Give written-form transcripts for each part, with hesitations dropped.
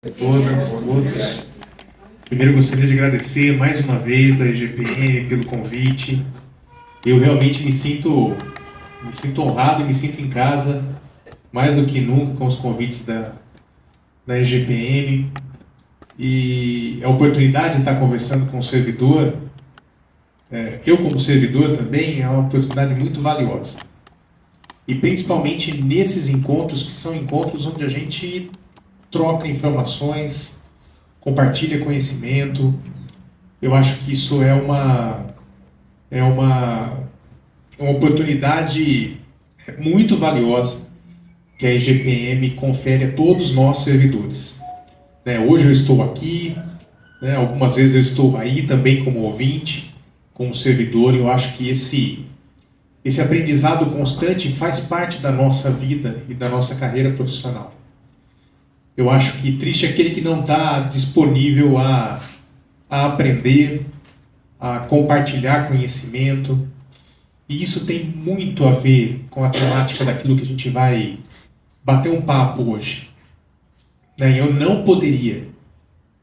Todas, todos. Primeiro, eu gostaria de agradecer mais uma vez a EGPM pelo convite. Eu realmente me sinto honrado e me sinto em casa, mais do que nunca, com os convites da EGPM. E a oportunidade de estar conversando com o servidor, eu como servidor também, é uma oportunidade muito valiosa. E principalmente nesses encontros, que são encontros onde a gente troca informações, compartilha conhecimento. Eu acho que isso é uma oportunidade muito valiosa que a EGPM confere a todos nós servidores. Hoje eu estou aqui, algumas vezes eu estou aí também como ouvinte, como servidor, e eu acho que esse aprendizado constante faz parte da nossa vida e da nossa carreira profissional. Eu acho que triste é aquele que não está disponível a aprender, a compartilhar conhecimento. E isso tem muito a ver com a temática daquilo que a gente vai bater um papo hoje. Eu não poderia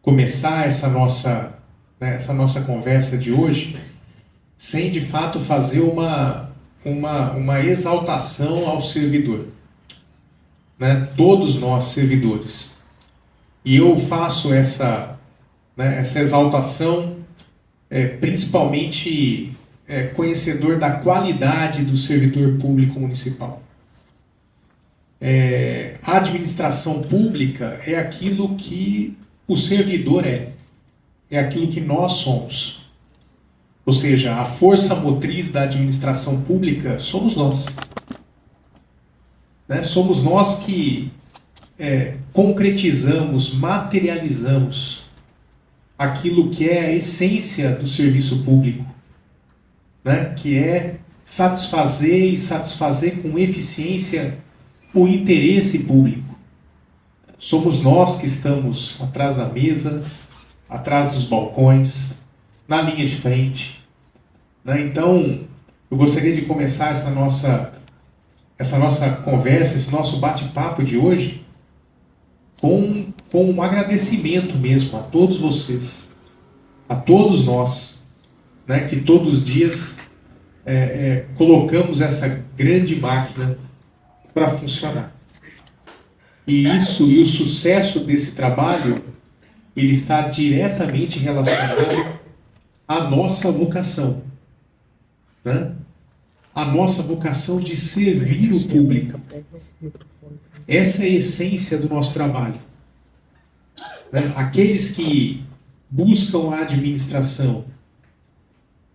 começar essa nossa conversa de hoje sem, de fato, fazer uma exaltação ao servidor. Todos nós, servidores. E eu faço essa exaltação principalmente conhecedor da qualidade do servidor público municipal. A administração pública é aquilo que o servidor é aquilo que nós somos. Ou seja, a força motriz da administração pública somos nós. Somos nós que concretizamos, materializamos aquilo que é a essência do serviço público, que é satisfazer com eficiência o interesse público. Somos nós que estamos atrás da mesa, atrás dos balcões, na linha de frente. Então, eu gostaria de começar essa nossa conversa, esse nosso bate-papo de hoje, com um agradecimento mesmo a todos vocês, a todos nós, que todos os dias colocamos essa grande máquina para funcionar. E o sucesso desse trabalho, ele está diretamente relacionado à nossa vocação, a nossa vocação de servir o público. Essa é a essência do nosso trabalho. Aqueles que buscam a administração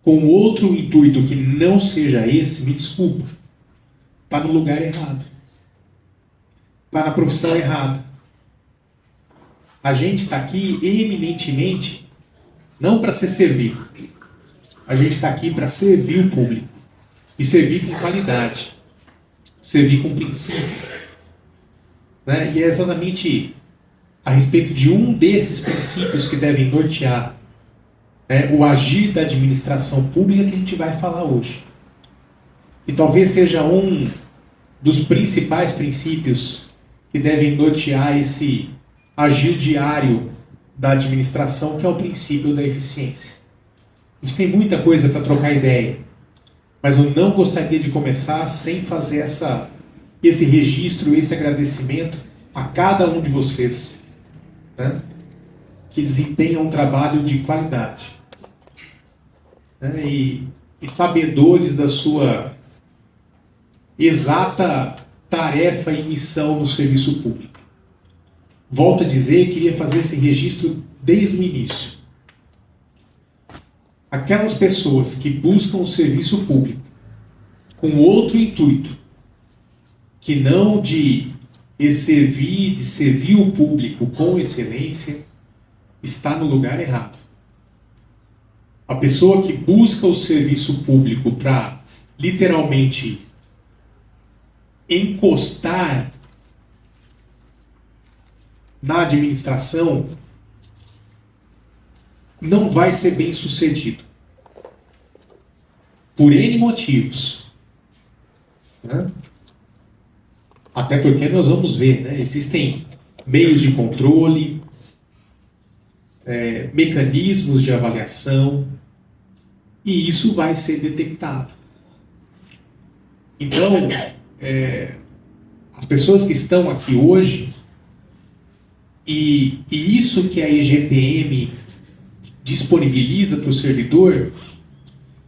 com outro intuito que não seja esse, me desculpa, está no lugar errado. Está na profissão errada. A gente está aqui eminentemente não para ser servido. A gente está aqui para servir o público. E servir com qualidade. Servir com princípio. E é exatamente a respeito de um desses princípios que devem nortear o agir da administração pública que a gente vai falar hoje. E talvez seja um dos principais princípios que devem nortear esse agir diário da administração, que é o princípio da eficiência. A gente tem muita coisa para trocar ideia, mas eu não gostaria de começar sem fazer esse registro, esse agradecimento a cada um de vocês, que desempenham um trabalho de qualidade, e sabedores da sua exata tarefa e missão no serviço público. Volto a dizer, eu queria fazer esse registro desde o início. Aquelas pessoas que buscam o serviço público com outro intuito, que não de servir o público com excelência, está no lugar errado. A pessoa que busca o serviço público para, literalmente, encostar na administração, não vai ser bem sucedido. Por N motivos. Até porque nós vamos ver, existem meios de controle, mecanismos de avaliação, e isso vai ser detectado. Então, as pessoas que estão aqui hoje, e isso que a EGPM disponibiliza para o servidor,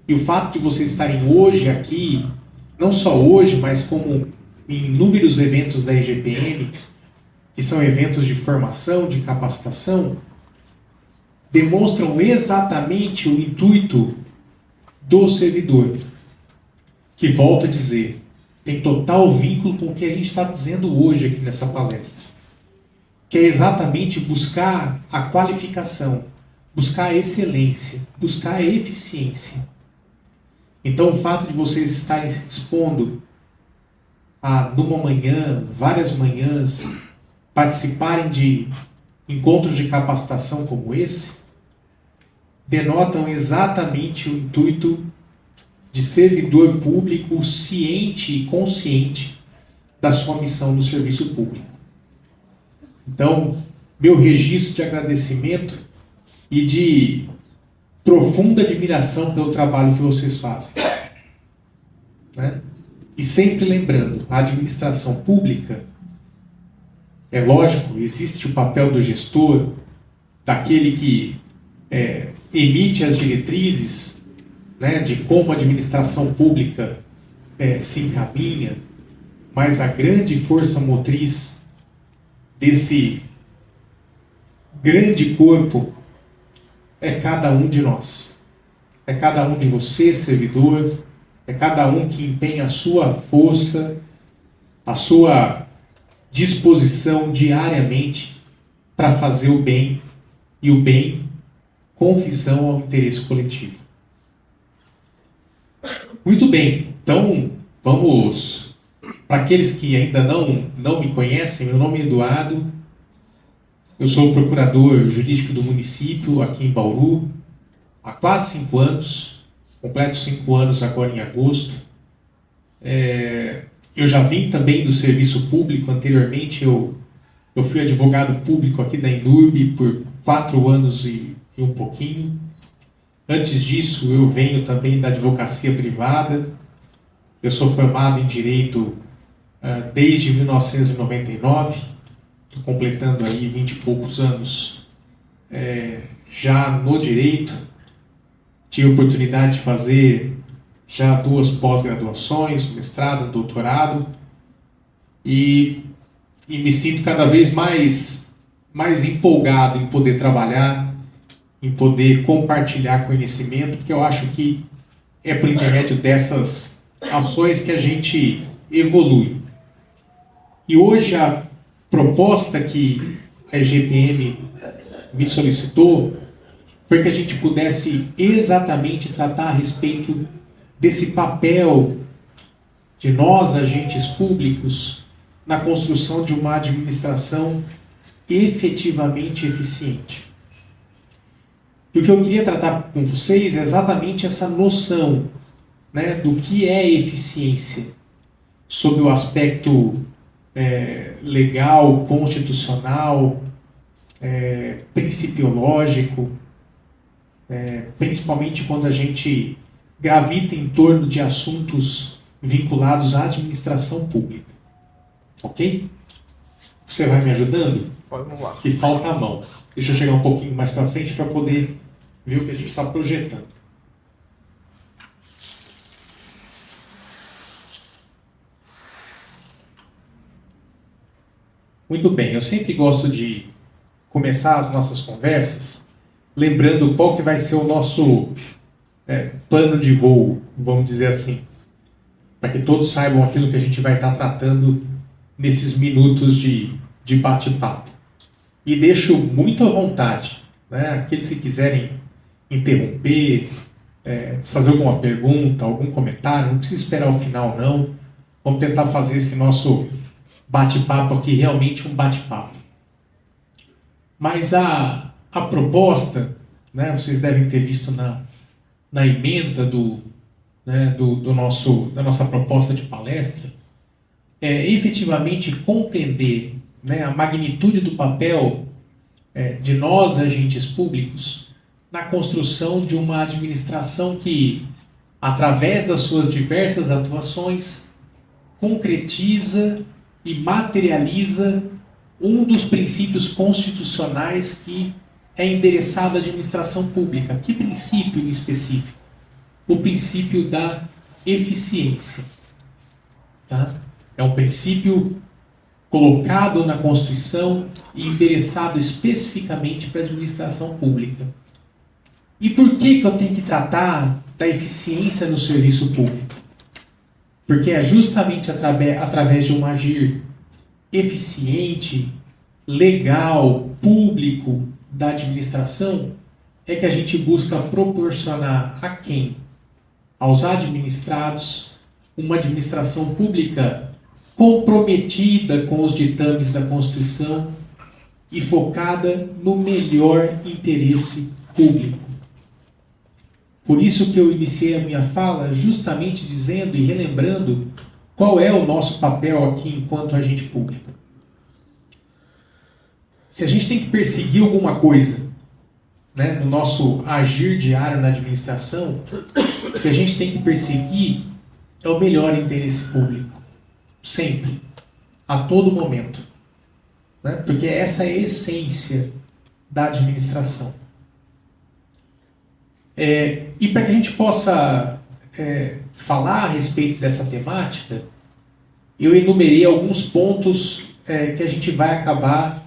e o fato de vocês estarem hoje aqui, não só hoje, mas como em inúmeros eventos da EGPM, que são eventos de formação, de capacitação, demonstram exatamente o intuito do servidor, que, volto a dizer, tem total vínculo com o que a gente está dizendo hoje aqui nessa palestra, que é exatamente buscar a qualificação, buscar a excelência, buscar a eficiência. Então, o fato de vocês estarem se dispondo a, numa manhã, várias manhãs, participarem de encontros de capacitação como esse, denotam exatamente o intuito de servidor público ciente e consciente da sua missão no serviço público. Então, meu registro de agradecimento e de profunda admiração pelo trabalho que vocês fazem. Né? E sempre lembrando, a administração pública, é lógico, existe o papel do gestor, daquele que emite as diretrizes, né, de como a administração pública se encaminha, mas a grande força motriz desse grande corpo é cada um de nós. É cada um de vocês, servidor, é cada um que empenha a sua força, a sua disposição diariamente para fazer o bem, e o bem com visão ao interesse coletivo. Muito bem, então vamos, para aqueles que ainda não me conhecem, meu nome é Eduardo, eu sou o procurador jurídico do município aqui em Bauru há quase 5 anos, completo 5 anos agora em agosto. Eu já vim também do serviço público, anteriormente eu fui advogado público aqui da Endurbe por 4 anos e um pouquinho. Antes disso, eu venho também da advocacia privada. Eu sou formado em Direito desde 1999. Estou completando aí 20 e poucos anos já no Direito. Tive a oportunidade de fazer já 2 pós-graduações, mestrado, doutorado. E me sinto cada vez mais empolgado em poder trabalhar, em poder compartilhar conhecimento, porque eu acho que é por intermédio dessas ações que a gente evolui. E hoje a proposta que a EGPM me solicitou foi que a gente pudesse exatamente tratar a respeito desse papel de nós, agentes públicos, na construção de uma administração efetivamente eficiente. E o que eu queria tratar com vocês é exatamente essa noção, né, do que é eficiência, sob o aspecto legal, constitucional, principiológico, principalmente quando a gente gravita em torno de assuntos vinculados à administração pública. Ok? Você vai me ajudando? Vamos lá. Que falta a mão. Deixa eu chegar um pouquinho mais para frente para poder ver o que a gente está projetando. Muito bem, eu sempre gosto de começar as nossas conversas lembrando qual que vai ser o nosso plano de voo, vamos dizer assim, para que todos saibam aquilo que a gente vai estar tratando nesses minutos de bate-papo. E deixo muito à vontade, né, aqueles que quiserem interromper, fazer alguma pergunta, algum comentário, não precisa esperar o final não, vamos tentar fazer esse nosso bate-papo aqui realmente um bate-papo. Mas a proposta, né, vocês devem ter visto na emenda da nossa proposta de palestra, é efetivamente compreender, né, a magnitude do papel de nós, agentes públicos, na construção de uma administração que, através das suas diversas atuações, concretiza e materializa um dos princípios constitucionais que é endereçado à administração pública. Que princípio em específico? O princípio da eficiência. Tá? É um princípio colocado na Constituição e endereçado especificamente para a administração pública. E por que eu tenho que tratar da eficiência no serviço público? Porque é justamente através de um agir eficiente, legal, público da administração é que a gente busca proporcionar a quem? Aos administrados, uma administração pública comprometida com os ditames da Constituição e focada no melhor interesse público. Por isso que eu iniciei a minha fala justamente dizendo e relembrando qual é o nosso papel aqui enquanto agente público. Se a gente tem que perseguir alguma coisa, né, no nosso agir diário na administração, o que a gente tem que perseguir é o melhor interesse público. Sempre. A todo momento. Né? Porque essa é a essência da administração. E para que a gente possa falar a respeito dessa temática, eu enumerei alguns pontos que a gente vai acabar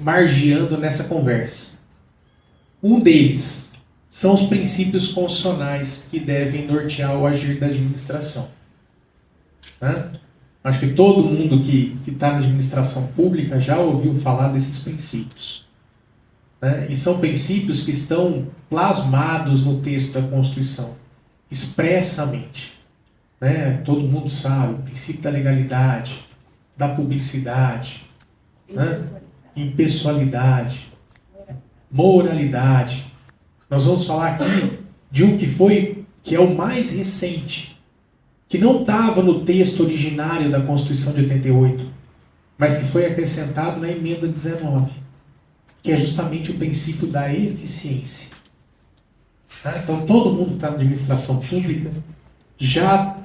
margeando nessa conversa. Um deles são os princípios constitucionais que devem nortear o agir da administração. Né? Acho que todo mundo que está na administração pública já ouviu falar desses princípios. Né? E são princípios que estão plasmados no texto da Constituição, expressamente. Né? Todo mundo sabe, o princípio da legalidade, da publicidade, impessoalidade, moralidade. Nós vamos falar aqui de um que é o mais recente, que não estava no texto originário da Constituição de 88, mas que foi acrescentado na emenda 19, que é justamente o princípio da eficiência. Tá? Então todo mundo que está na administração pública já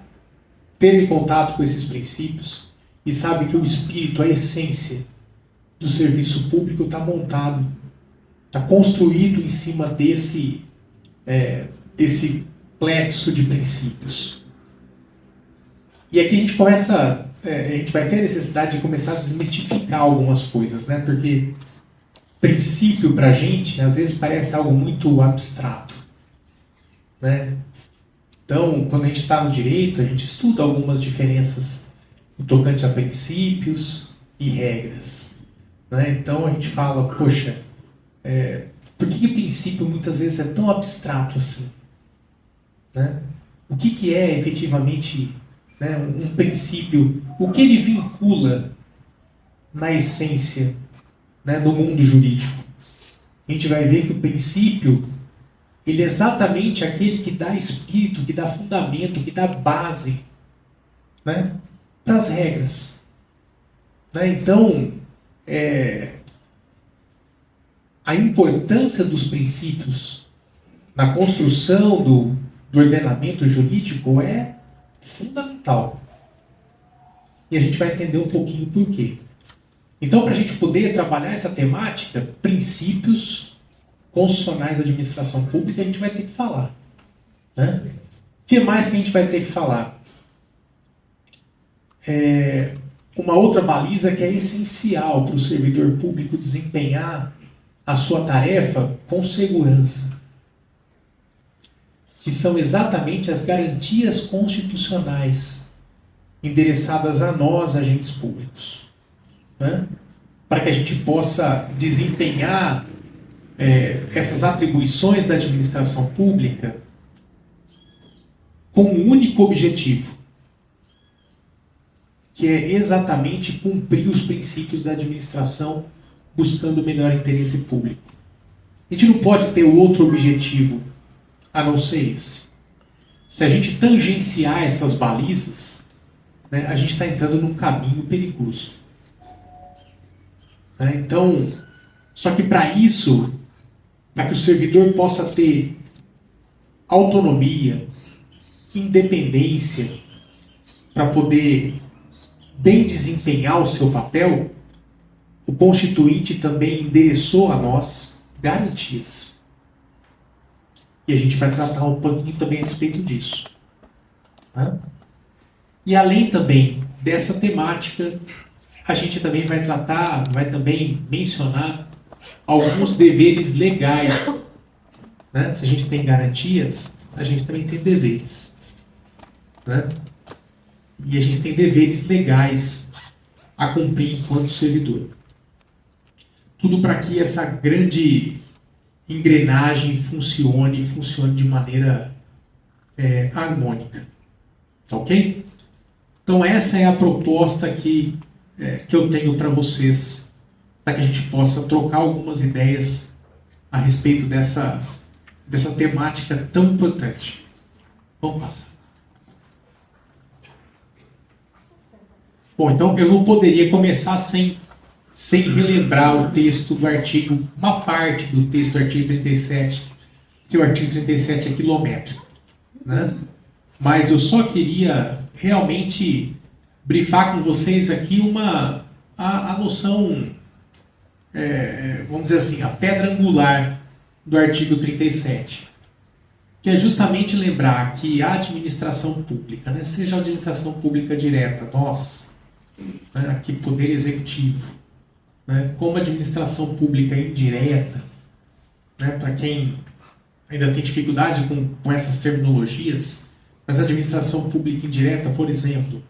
teve contato com esses princípios e sabe que o espírito, a essência do serviço público está montado, está construído em cima desse plexo de princípios. E aqui a gente começa, a gente vai ter a necessidade de começar a desmistificar algumas coisas, né? Porque princípio para a gente, às vezes, parece algo muito abstrato, né? Então, quando a gente está no direito, a gente estuda algumas diferenças no tocante a princípios e regras. Né? Então, a gente fala, poxa, por que princípio muitas vezes é tão abstrato assim? Né? O que é efetivamente, né, um princípio? O que ele vincula na essência, né, no mundo jurídico? A gente vai ver que o princípio ele é exatamente aquele que dá espírito, que dá fundamento, que dá base, né, para as regras. Né? Então, a importância dos princípios na construção do ordenamento jurídico é fundamental. E a gente vai entender um pouquinho por quê. Então, para a gente poder trabalhar essa temática, princípios constitucionais da administração pública, a gente vai ter que falar. Né? O que mais que a gente vai ter que falar? Uma outra baliza que é essencial para o servidor público desempenhar a sua tarefa com segurança, que são exatamente as garantias constitucionais endereçadas a nós, agentes públicos. Né? Para que a gente possa desempenhar essas atribuições da administração pública com um único objetivo, que é exatamente cumprir os princípios da administração buscando o melhor interesse público. A gente não pode ter outro objetivo a não ser esse. Se a gente tangenciar essas balizas, né, a gente está entrando num caminho perigoso. Né? Então, Só que para isso, para que o servidor possa ter autonomia, independência, para poder bem desempenhar o seu papel, o Constituinte também endereçou a nós garantias. E a gente vai tratar um pouquinho também a respeito disso. Né? E além também dessa temática, a gente também vai também mencionar alguns deveres legais. Né? Se a gente tem garantias, a gente também tem deveres. Né? E a gente tem deveres legais a cumprir enquanto servidor. Tudo para que essa grande engrenagem funcione de maneira harmônica. Ok? Então essa é a proposta que eu tenho para vocês, para que a gente possa trocar algumas ideias a respeito dessa temática tão importante. Vamos passar. Bom, então eu não poderia começar sem relembrar o texto do artigo, uma parte do texto do artigo 37, que o artigo 37 é quilométrico. Né? Mas eu só queria realmente brifar com vocês aqui a noção, vamos dizer assim, a pedra angular do artigo 37, que é justamente lembrar que a administração pública, né, seja a administração pública direta, nós, né, aqui Poder Executivo, né, como administração pública indireta, né, para quem ainda tem dificuldade com essas terminologias, mas a administração pública indireta, por exemplo,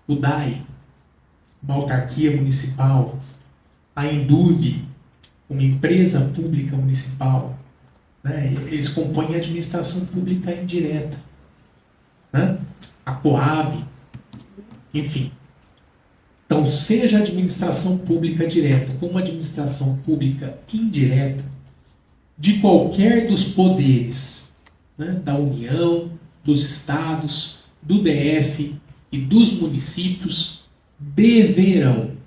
o DAI, uma autarquia municipal, a Indub, uma empresa pública municipal, né, eles compõem a administração pública indireta, né, a Coab, enfim. Então, seja a administração pública direta como a administração pública indireta, de qualquer dos poderes, né, da União, dos estados, do DF e dos municípios, deverão,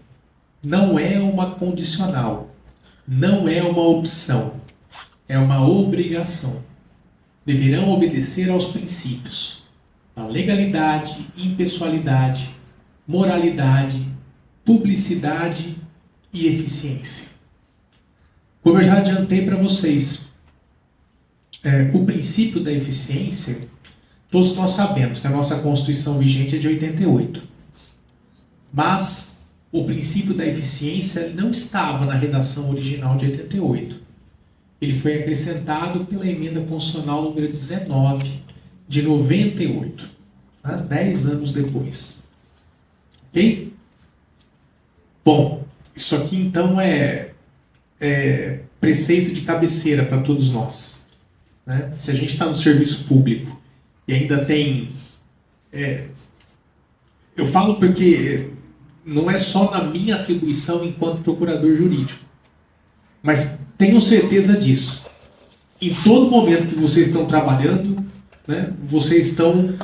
não é uma condicional, não é uma opção, é uma obrigação. Deverão obedecer aos princípios da legalidade, impessoalidade, moralidade, publicidade e eficiência. Como eu já adiantei para vocês, o princípio da eficiência, todos nós sabemos que a nossa Constituição vigente é de 88. Mas o princípio da eficiência não estava na redação original de 88. Ele foi acrescentado pela emenda constitucional número 19 de 98, tá? 10 anos depois. Ok? Bom, isso aqui então é preceito de cabeceira para todos nós. Né? Se a gente está no serviço público e ainda tem... eu falo porque não é só na minha atribuição enquanto procurador jurídico, mas tenham certeza disso. Em todo momento que vocês estão trabalhando, né, vocês estão,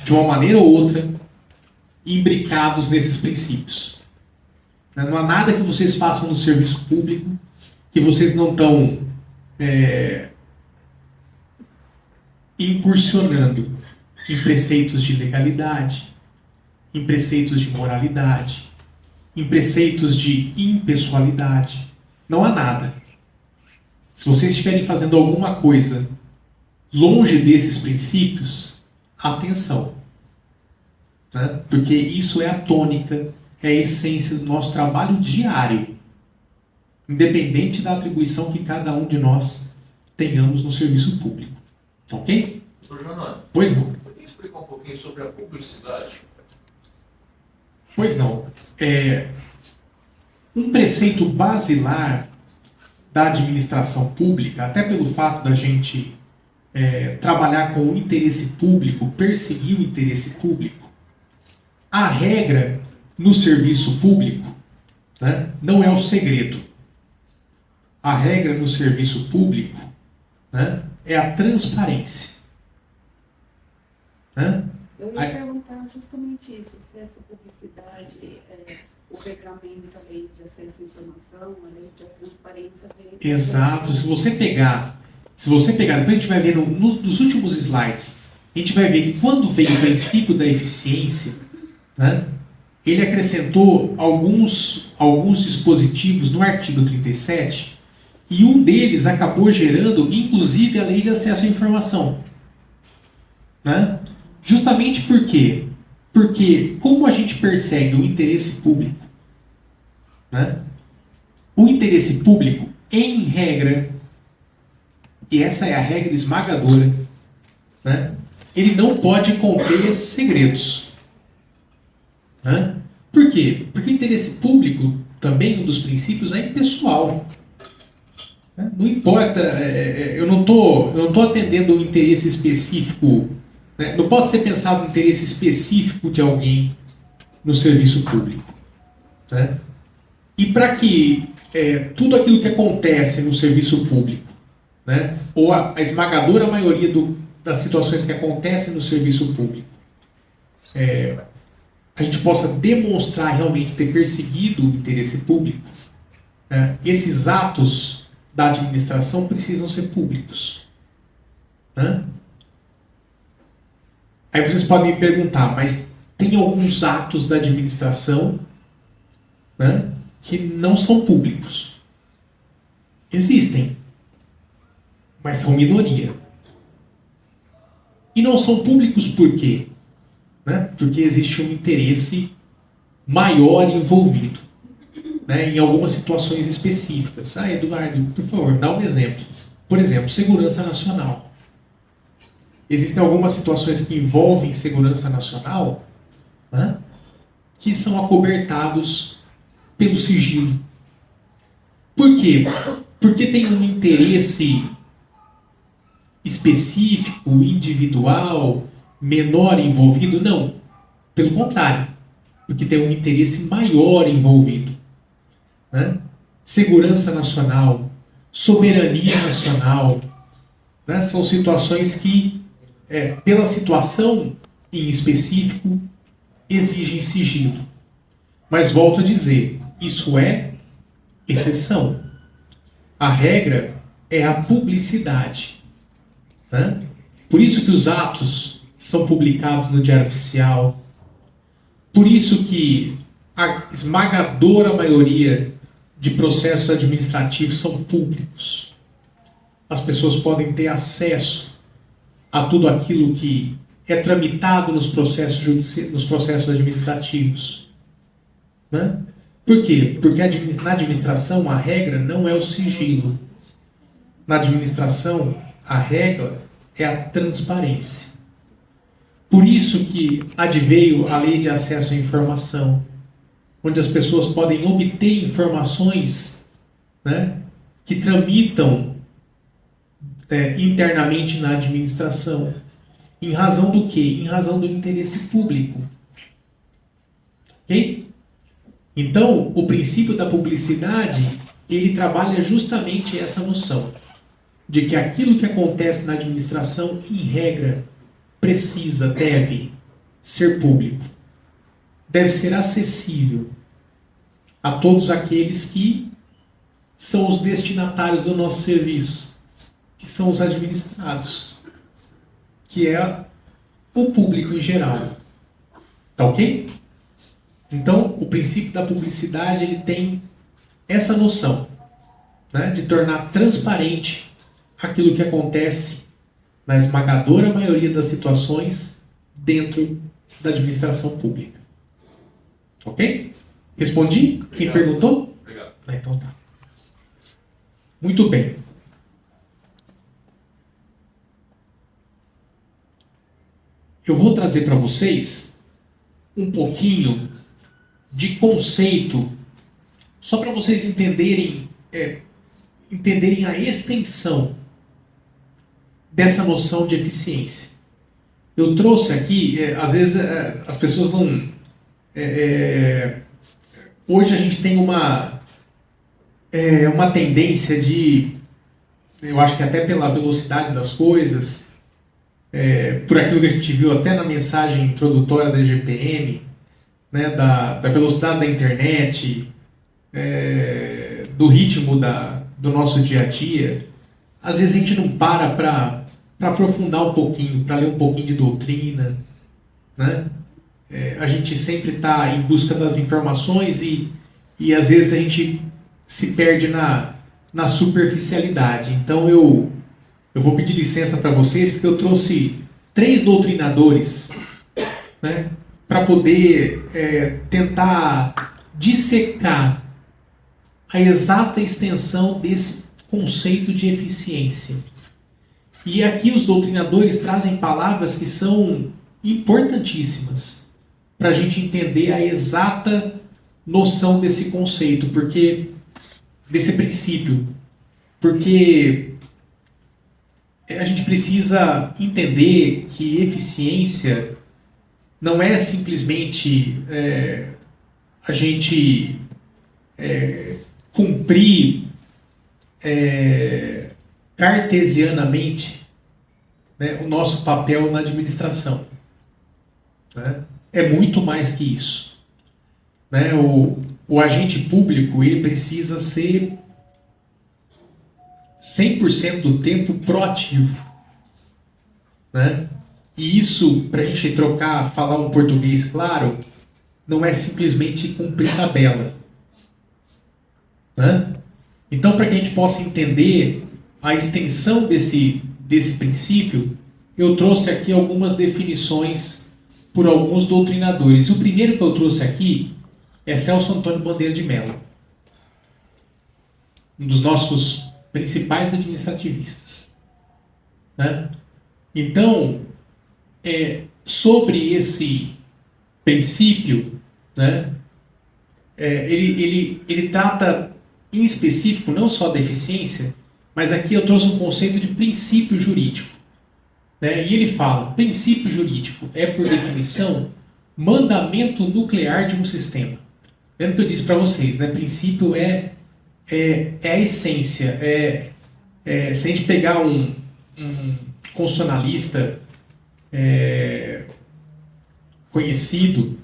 de uma maneira ou outra, imbricados nesses princípios. Não há nada que vocês façam no serviço público que vocês não estão incursionando em preceitos de legalidade, em preceitos de moralidade, em preceitos de impessoalidade. Não há nada. Se vocês estiverem fazendo alguma coisa longe desses princípios, atenção. Né? Porque isso é a tônica, é a essência do nosso trabalho diário, independente da atribuição que cada um de nós tenhamos no serviço público. Ok? Doutor Janone, pois não. poderia explicar um pouquinho sobre a publicidade? Pois não. Um preceito basilar da administração pública, até pelo fato da gente trabalhar com o interesse público, perseguir o interesse público, a regra no serviço público, né, não é o segredo. A regra no serviço público, né, é a transparência. Né? Eu ia perguntar justamente isso, se essa publicidade o regramento, a lei de acesso à informação, a lei de transparência. Exato. Se você pegar, depois a gente vai ver nos últimos slides, a gente vai ver que quando veio o princípio da eficiência, né, ele acrescentou alguns dispositivos no artigo 37, e um deles acabou gerando, inclusive, a lei de acesso à informação. Né? Justamente por quê? Porque como a gente persegue o interesse público, né? O interesse público, em regra, e essa é a regra esmagadora, né? Ele não pode conter segredos. Né? Por quê? Porque o interesse público, também um dos princípios, é impessoal. Né? Não importa, eu não tô atendendo um interesse específico, né? Não pode ser pensado um interesse específico de alguém no serviço público. Né? E para que tudo aquilo que acontece no serviço público, né? Ou a esmagadora maioria das situações que acontecem no serviço público, a gente possa demonstrar realmente ter perseguido o interesse público, esses atos da administração precisam ser públicos. Né? Aí vocês podem me perguntar, mas tem alguns atos da administração, né, que não são públicos. Existem, mas são minoria. E não são públicos por quê? Né? Porque existe um interesse maior envolvido, né, em algumas situações específicas. Eduardo, por favor, dá um exemplo. Por exemplo, segurança nacional. Existem algumas situações que envolvem segurança nacional, né, que são acobertados pelo sigilo. Por quê? Porque tem um interesse específico, individual, menor envolvido? Não. Pelo contrário. Porque tem um interesse maior envolvido. Né? Segurança nacional, soberania nacional, né? São situações que, pela situação em específico, exigem sigilo. Mas volto a dizer, isso é exceção. A regra é a publicidade. Né? Por isso que os atos são publicados no Diário Oficial. Por isso que a esmagadora maioria de processos administrativos são públicos. As pessoas podem ter acesso a tudo aquilo que é tramitado nos processos administrativos. Né? Por quê? Porque na administração a regra não é o sigilo. Na administração a regra é a transparência. Por isso que adveio a Lei de Acesso à Informação, onde as pessoas podem obter informações, né, que tramitam internamente na administração. Em razão do quê? Em razão do interesse público. Ok? Então, o princípio da publicidade, ele trabalha justamente essa noção de que aquilo que acontece na administração, em regra, deve ser público. Deve ser acessível a todos aqueles que são os destinatários do nosso serviço, que são os administrados, que é o público em geral. Tá ok? Então, o princípio da publicidade, ele tem essa noção, né, de tornar transparente aquilo que acontece na esmagadora maioria das situações dentro da administração pública. Ok? Respondi? Obrigado. Quem perguntou? Obrigado. Então tá. Muito bem. Eu vou trazer para vocês um pouquinho de conceito, só para vocês entenderem a extensão dessa noção de eficiência. Eu trouxe aqui, às vezes as pessoas não... hoje a gente tem uma tendência de, eu acho que até pela velocidade das coisas, por aquilo que a gente viu até na mensagem introdutória da GPM, né, da velocidade da internet, do ritmo do nosso dia a dia, às vezes a gente não para aprofundar um pouquinho, para ler um pouquinho de doutrina, né? A gente sempre está em busca das informações e às vezes a gente se perde na superficialidade. Então eu vou pedir licença para vocês, porque eu trouxe 3 doutrinadores, né, para poder tentar dissecar a exata extensão desse conceito de eficiência. E aqui os doutrinadores trazem palavras que são importantíssimas para a gente entender a exata noção desse conceito, desse princípio, porque a gente precisa entender que eficiência não é simplesmente a gente cumprir cartesianamente, né, o nosso papel na administração. Né? É muito mais que isso. Né? O agente público ele precisa ser 100% do tempo proativo. Né? E isso, para a gente falar um português claro, não é simplesmente cumprir tabela. Né? Então, para que a gente possa entender a extensão desse princípio, eu trouxe aqui algumas definições por alguns doutrinadores. O primeiro que eu trouxe aqui é Celso Antônio Bandeira de Mello, um dos nossos principais administrativistas. Né? Então, sobre esse princípio, né, ele trata em específico não só da eficiência, mas aqui eu trouxe um conceito de princípio jurídico. Né? E ele fala, princípio jurídico é, por definição, mandamento nuclear de um sistema. Lembra que eu disse para vocês, né? Princípio é a essência. Se a gente pegar um constitucionalista conhecido,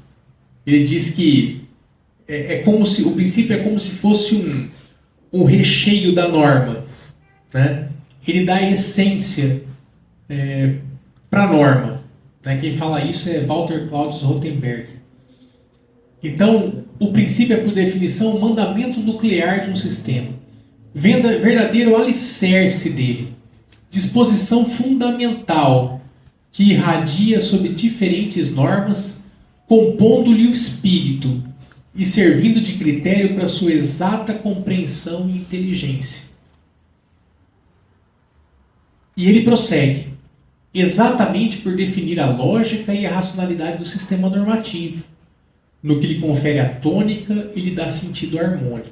ele diz que o princípio é como se fosse um recheio da norma. Né? Ele dá a essência para a norma. Né? Quem fala isso é Walter Claudius Rothenberg. Então, o princípio é, por definição, o mandamento nuclear de um sistema. Verdadeiro alicerce dele. Disposição fundamental que irradia sobre diferentes normas, compondo-lhe o espírito e servindo de critério para sua exata compreensão e inteligência. E ele prossegue, exatamente por definir a lógica e a racionalidade do sistema normativo, no que lhe confere a tônica e lhe dá sentido harmônico.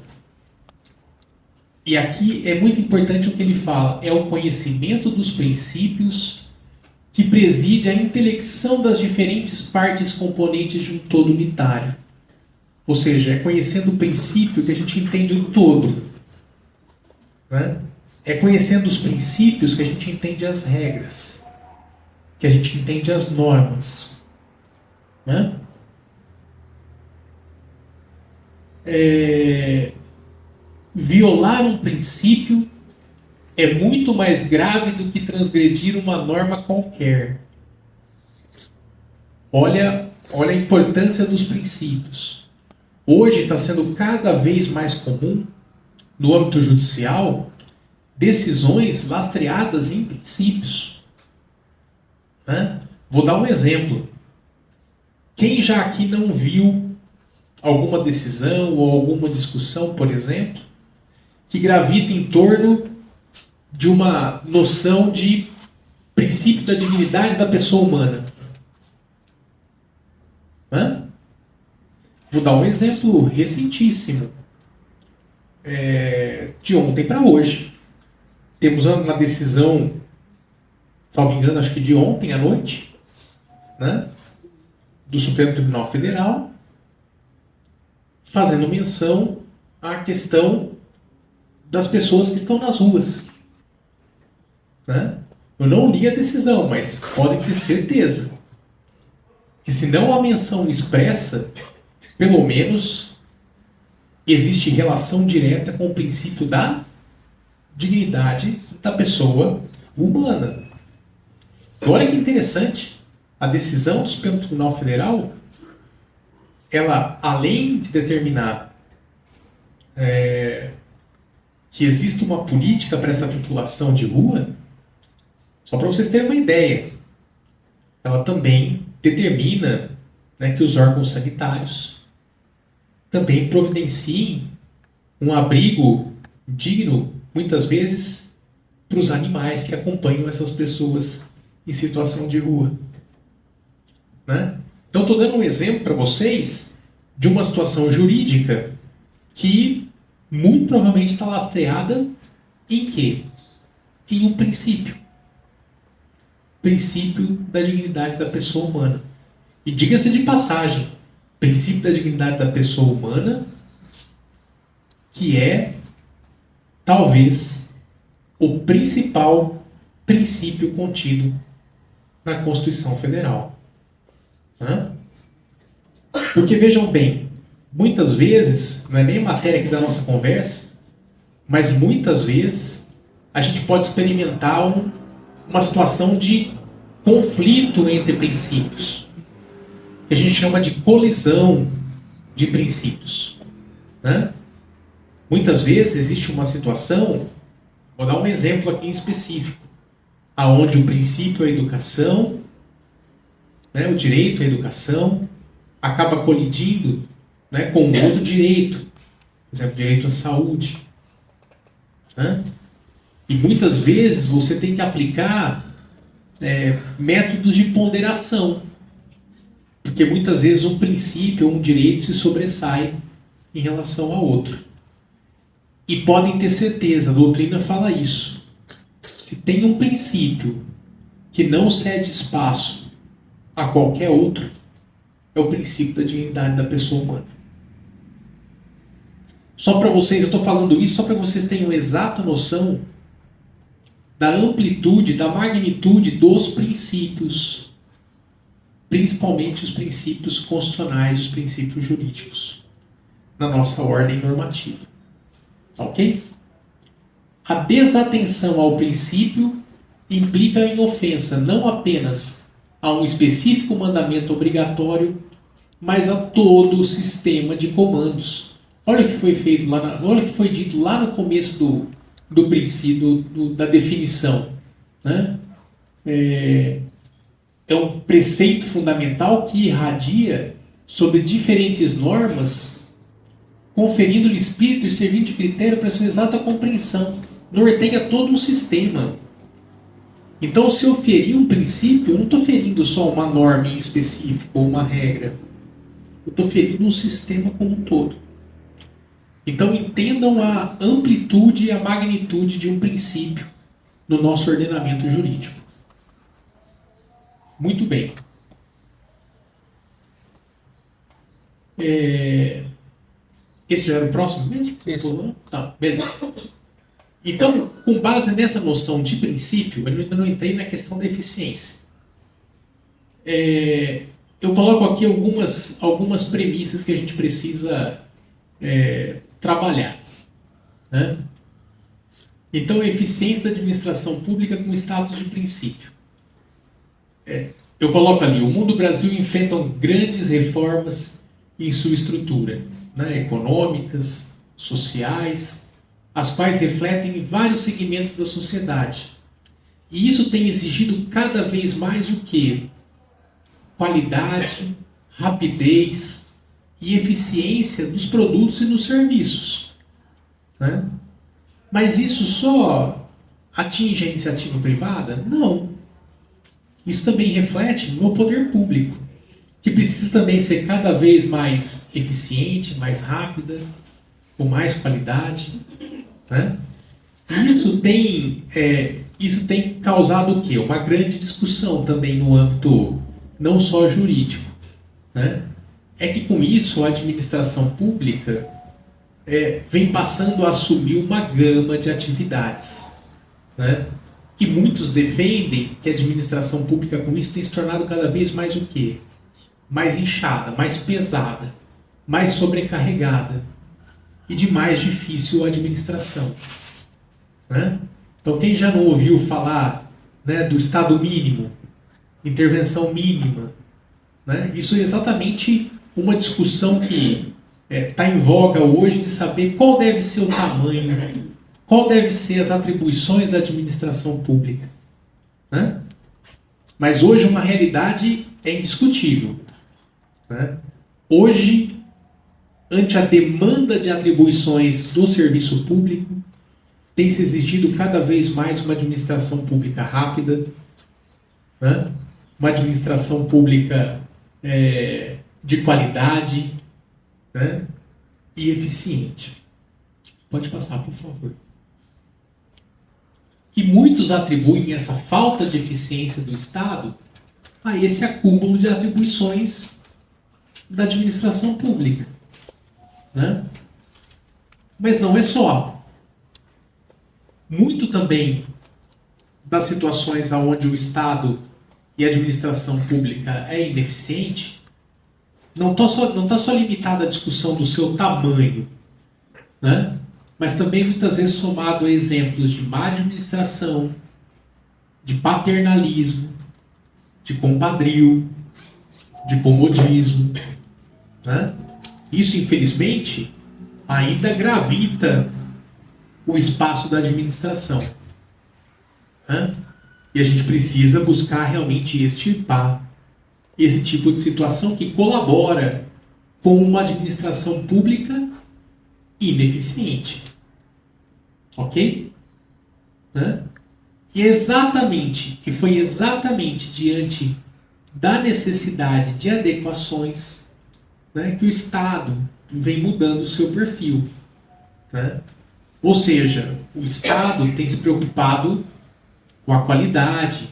E aqui é muito importante o que ele fala, é o conhecimento dos princípios que preside a intelecção das diferentes partes componentes de um todo unitário. Ou seja, é conhecendo o princípio que a gente entende o todo. Né? É conhecendo os princípios que a gente entende as regras, que a gente entende as normas. Né? Violar um princípio é muito mais grave do que transgredir uma norma qualquer. Olha a importância dos princípios. Hoje está sendo cada vez mais comum, no âmbito judicial, decisões lastreadas em princípios. Né? Vou dar um exemplo. Quem já aqui não viu alguma decisão ou alguma discussão, por exemplo, que gravita em torno de uma noção de princípio da dignidade da pessoa humana? Hã? Vou dar um exemplo recentíssimo. De ontem para hoje. Temos uma decisão, salvo engano, acho que de ontem à noite, né, do Supremo Tribunal Federal, fazendo menção à questão das pessoas que estão nas ruas. Né? Eu não li a decisão, mas podem ter certeza que se não há menção expressa, pelo menos, existe relação direta com o princípio da dignidade da pessoa humana. Olha que interessante, a decisão do Supremo Tribunal Federal, ela, além de determinar que existe uma política para essa população de rua, só para vocês terem uma ideia, ela também determina, né, que os órgãos sanitários também providenciem um abrigo digno, muitas vezes, para os animais que acompanham essas pessoas em situação de rua. Né? Então, estou dando um exemplo para vocês de uma situação jurídica que muito provavelmente está lastreada em quê? Em um princípio. Princípio da dignidade da pessoa humana. E diga-se de passagem, princípio da dignidade da pessoa humana, que é, talvez, o principal princípio contido na Constituição Federal. Né? Porque, vejam bem, muitas vezes, não é nem a matéria aqui da nossa conversa, mas muitas vezes a gente pode experimentar uma situação de conflito entre princípios, que a gente chama de colisão de princípios. Né? Muitas vezes existe uma situação, vou dar um exemplo aqui em específico, aonde o princípio à educação, né, o direito à educação, acaba colidindo, né, com outro direito, por exemplo, direito à saúde. Né? E muitas vezes você tem que aplicar métodos de ponderação, porque muitas vezes um princípio ou um direito se sobressai em relação a outro. E podem ter certeza, a doutrina fala isso. Se tem um princípio que não cede espaço a qualquer outro, é o princípio da dignidade da pessoa humana. Só para vocês, eu estou falando isso só para vocês tenham exata noção da amplitude, da magnitude dos princípios, principalmente os princípios constitucionais, os princípios jurídicos, na nossa ordem normativa. Ok? A desatenção ao princípio implica em ofensa não apenas a um específico mandamento obrigatório, mas a todo o sistema de comandos. Olha o que foi feito olha o que foi dito lá no começo do princípio, da definição. Né? É um preceito fundamental que irradia sobre diferentes normas, conferindo-lhe espírito e servindo de critério para sua exata compreensão. Norteia todo um sistema. Então, se eu ferir um princípio, eu não estou ferindo só uma norma em específico ou uma regra. Eu estou ferindo um sistema como um todo. Então, entendam a amplitude e a magnitude de um princípio no nosso ordenamento jurídico. Muito bem. Esse já era o próximo mesmo? Isso. Tá, beleza. Então, com base nessa noção de princípio, eu ainda não entrei na questão da eficiência. Eu coloco aqui algumas premissas que a gente precisa trabalhar. Né? Então, a eficiência da administração pública com status de princípio. Eu coloco ali, o mundo e o Brasil enfrentam grandes reformas em sua estrutura, né? Econômicas, sociais, as quais refletem vários segmentos da sociedade. E isso tem exigido cada vez mais o quê? Qualidade, rapidez e eficiência dos produtos e dos serviços. Né? Mas isso só atinge a iniciativa privada? Não. Isso também reflete no poder público, que precisa também ser cada vez mais eficiente, mais rápida, com mais qualidade. Né? Isso tem causado o quê? Uma grande discussão também no âmbito não só jurídico. Né? É que com isso a administração pública vem passando a assumir uma gama de atividades. Né? E muitos defendem que a administração pública com isso tem se tornado cada vez mais o quê? Mais inchada, mais pesada. mais sobrecarregada e de mais difícil administração. Né? Então, quem já não ouviu falar, né, do Estado mínimo, intervenção mínima, né? Isso é exatamente uma discussão que está em voga hoje de saber qual deve ser o tamanho, qual deve ser as atribuições da administração pública. Né? Mas hoje uma realidade é indiscutível. Né? Hoje, ante a demanda de atribuições do serviço público, tem se exigido cada vez mais uma administração pública rápida, né? Uma administração pública de qualidade, né? E eficiente. Pode passar, por favor. E muitos atribuem essa falta de eficiência do Estado a esse acúmulo de atribuições da administração pública. Né? Mas não é só. Muito também das situações onde o Estado e a administração pública é ineficiente, não está só limitada à discussão do seu tamanho, né? Mas também muitas vezes somado a exemplos de má administração, de paternalismo, de compadrio, de comodismo. Né? Isso, infelizmente, ainda gravita o espaço da administração. Né? E a gente precisa buscar realmente extirpar esse tipo de situação que colabora com uma administração pública ineficiente. Ok? Né? E foi exatamente diante da necessidade de adequações, né, que o Estado vem mudando o seu perfil. Né? Ou seja, o Estado tem se preocupado com a qualidade,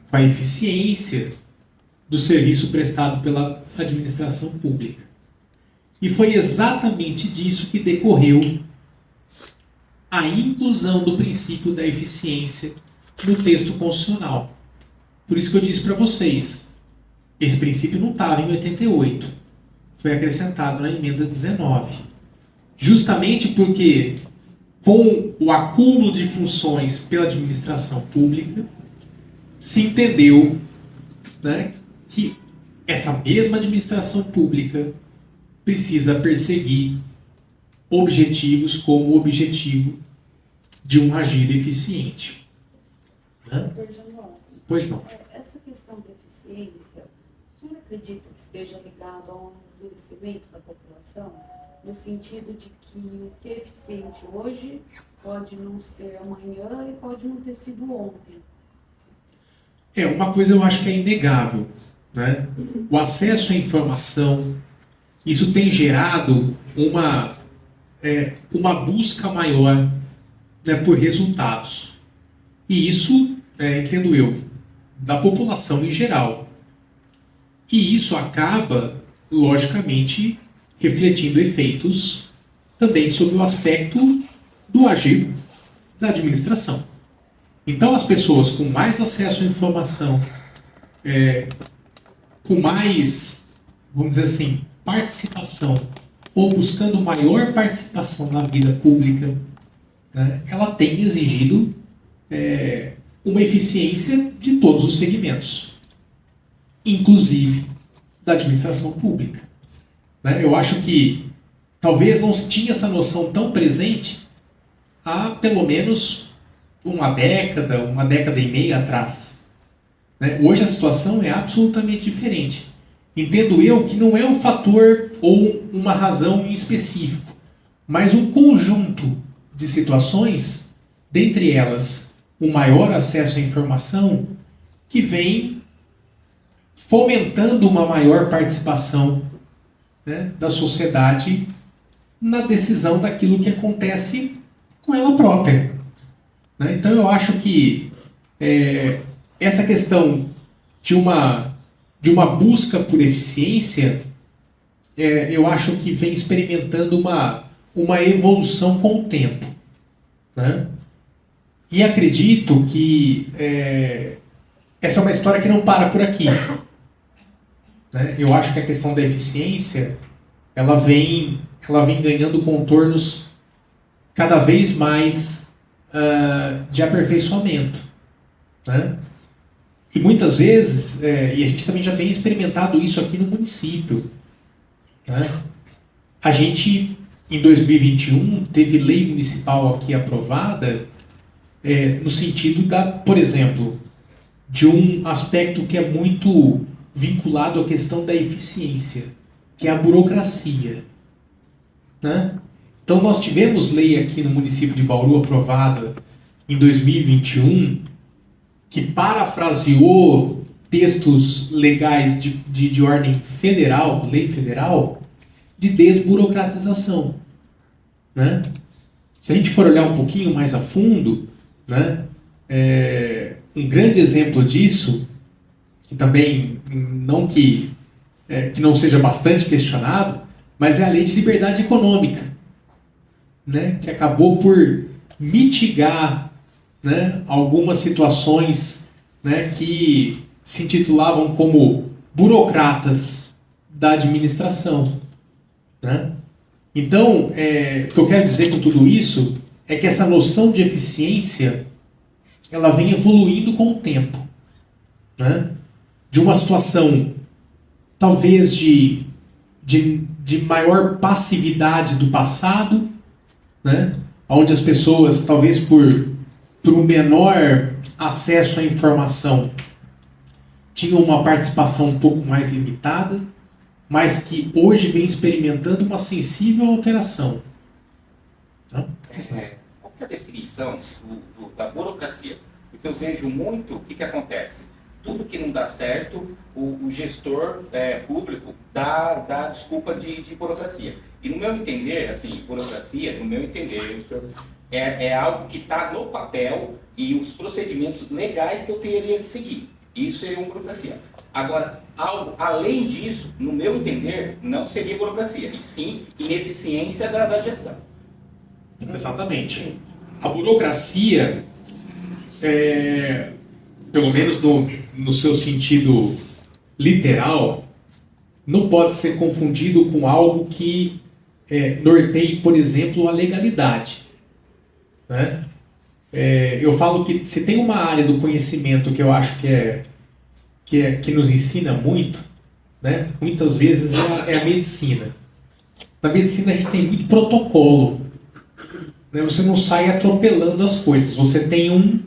com a eficiência do serviço prestado pela administração pública. E foi exatamente disso que decorreu a inclusão do princípio da eficiência no texto constitucional. Por isso que eu disse para vocês, esse princípio não estava em 88, foi acrescentado na emenda 19. Justamente porque, com o acúmulo de funções pela administração pública, se entendeu, né, que essa mesma administração pública precisa perseguir objetivos como o objetivo de um agir eficiente. Né? Doutor Januário, Pois não. essa questão da eficiência, o senhor acredita que esteja ligado a um endurecimento da população, no sentido de que o que é eficiente hoje pode não ser amanhã e pode não ter sido ontem? Uma coisa eu acho que é inegável, né? O acesso à informação, isso tem gerado uma busca maior, né, por resultados. E isso, entendo eu, da população em geral. E isso acaba, logicamente, refletindo efeitos também sobre o aspecto do agir da administração. Então, as pessoas com mais acesso à informação, com mais, vamos dizer assim, participação, ou buscando maior participação na vida pública, né, ela tem exigido uma eficiência de todos os segmentos, inclusive da administração pública. Né? Eu acho que talvez não se tinha essa noção tão presente há pelo menos uma década e meia atrás. Né? Hoje a situação é absolutamente diferente. Entendo eu que não é um fator ou uma razão em específico, mas um conjunto de situações, dentre elas o maior acesso à informação, que vem fomentando uma maior participação, né, da sociedade na decisão daquilo que acontece com ela própria. Né? Então eu acho que essa questão de uma busca por eficiência, eu acho que vem experimentando uma evolução com o tempo. Né? E acredito que essa é uma história que não para por aqui. Né? Eu acho que a questão da eficiência ela vem ganhando contornos cada vez mais de aperfeiçoamento, né? E muitas vezes, e a gente também já tem experimentado isso aqui no município, né? A gente, em 2021, teve lei municipal aqui aprovada no sentido por exemplo, de um aspecto que é muito vinculado à questão da eficiência, que é a burocracia, né? Então nós tivemos lei aqui no município de Bauru aprovada em 2021 que parafraseou textos legais de ordem federal, lei federal, de desburocratização, né? Se a gente for olhar um pouquinho mais a fundo, né, um grande exemplo disso, que também que não seja bastante questionado, mas é a Lei de Liberdade Econômica, né, que acabou por mitigar, né, algumas situações, né, que se intitulavam como burocratas da administração, né? Então, o que eu quero dizer com tudo isso é que essa noção de eficiência ela vem evoluindo com o tempo, né? De uma situação talvez de maior passividade do passado, né? Onde as pessoas, talvez por um menor acesso à informação, tinham uma participação um pouco mais limitada, mas que hoje vem experimentando uma sensível alteração. Qual que é a definição da burocracia? Porque eu vejo muito o que acontece. Tudo que não dá certo, o gestor público dá desculpa de burocracia. E no meu entender, assim, burocracia, no meu entender, é algo que está no papel e os procedimentos legais que eu teria que seguir. Isso seria uma burocracia. Agora, algo além disso, no meu entender, não seria burocracia, e sim ineficiência da gestão. Exatamente. A burocracia, pelo menos no seu sentido literal, não pode ser confundido com algo que norteie, por exemplo, a legalidade, né? Eu falo que se tem uma área do conhecimento que eu acho que nos ensina muito, né? Muitas vezes é a medicina. Na medicina a gente tem muito protocolo, né? Você não sai atropelando as coisas, você tem um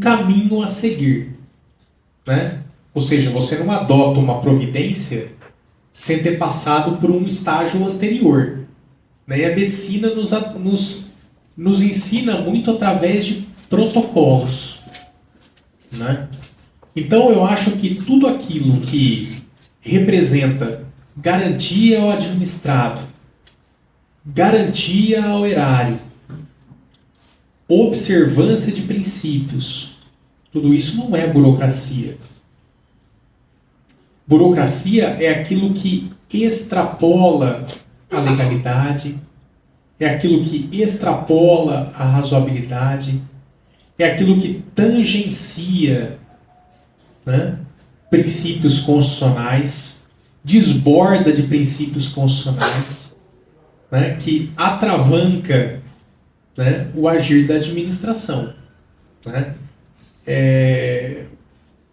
caminho a seguir, né? Ou seja, você não adota uma providência sem ter passado por um estágio anterior, né? E a medicina nos ensina muito através de protocolos, né? Então eu acho que tudo aquilo que representa garantia ao administrado, garantia ao erário, observância de princípios, tudo isso não é burocracia. Burocracia é aquilo que extrapola a legalidade, é aquilo que extrapola a razoabilidade, é aquilo que tangencia, né, princípios constitucionais, desborda de princípios constitucionais, né, que atravanca, né, o agir da administração, né?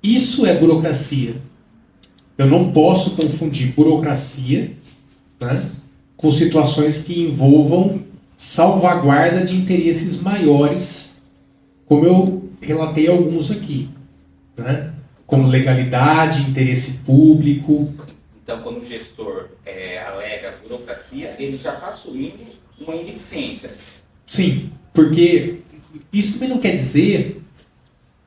Isso é burocracia. Eu não posso confundir burocracia, né, com situações que envolvam salvaguarda de interesses maiores, como eu relatei alguns aqui, né? Como legalidade, interesse público. Então, quando o gestor alega burocracia, ele já está assumindo uma ineficiência. Sim, porque isso também não quer dizer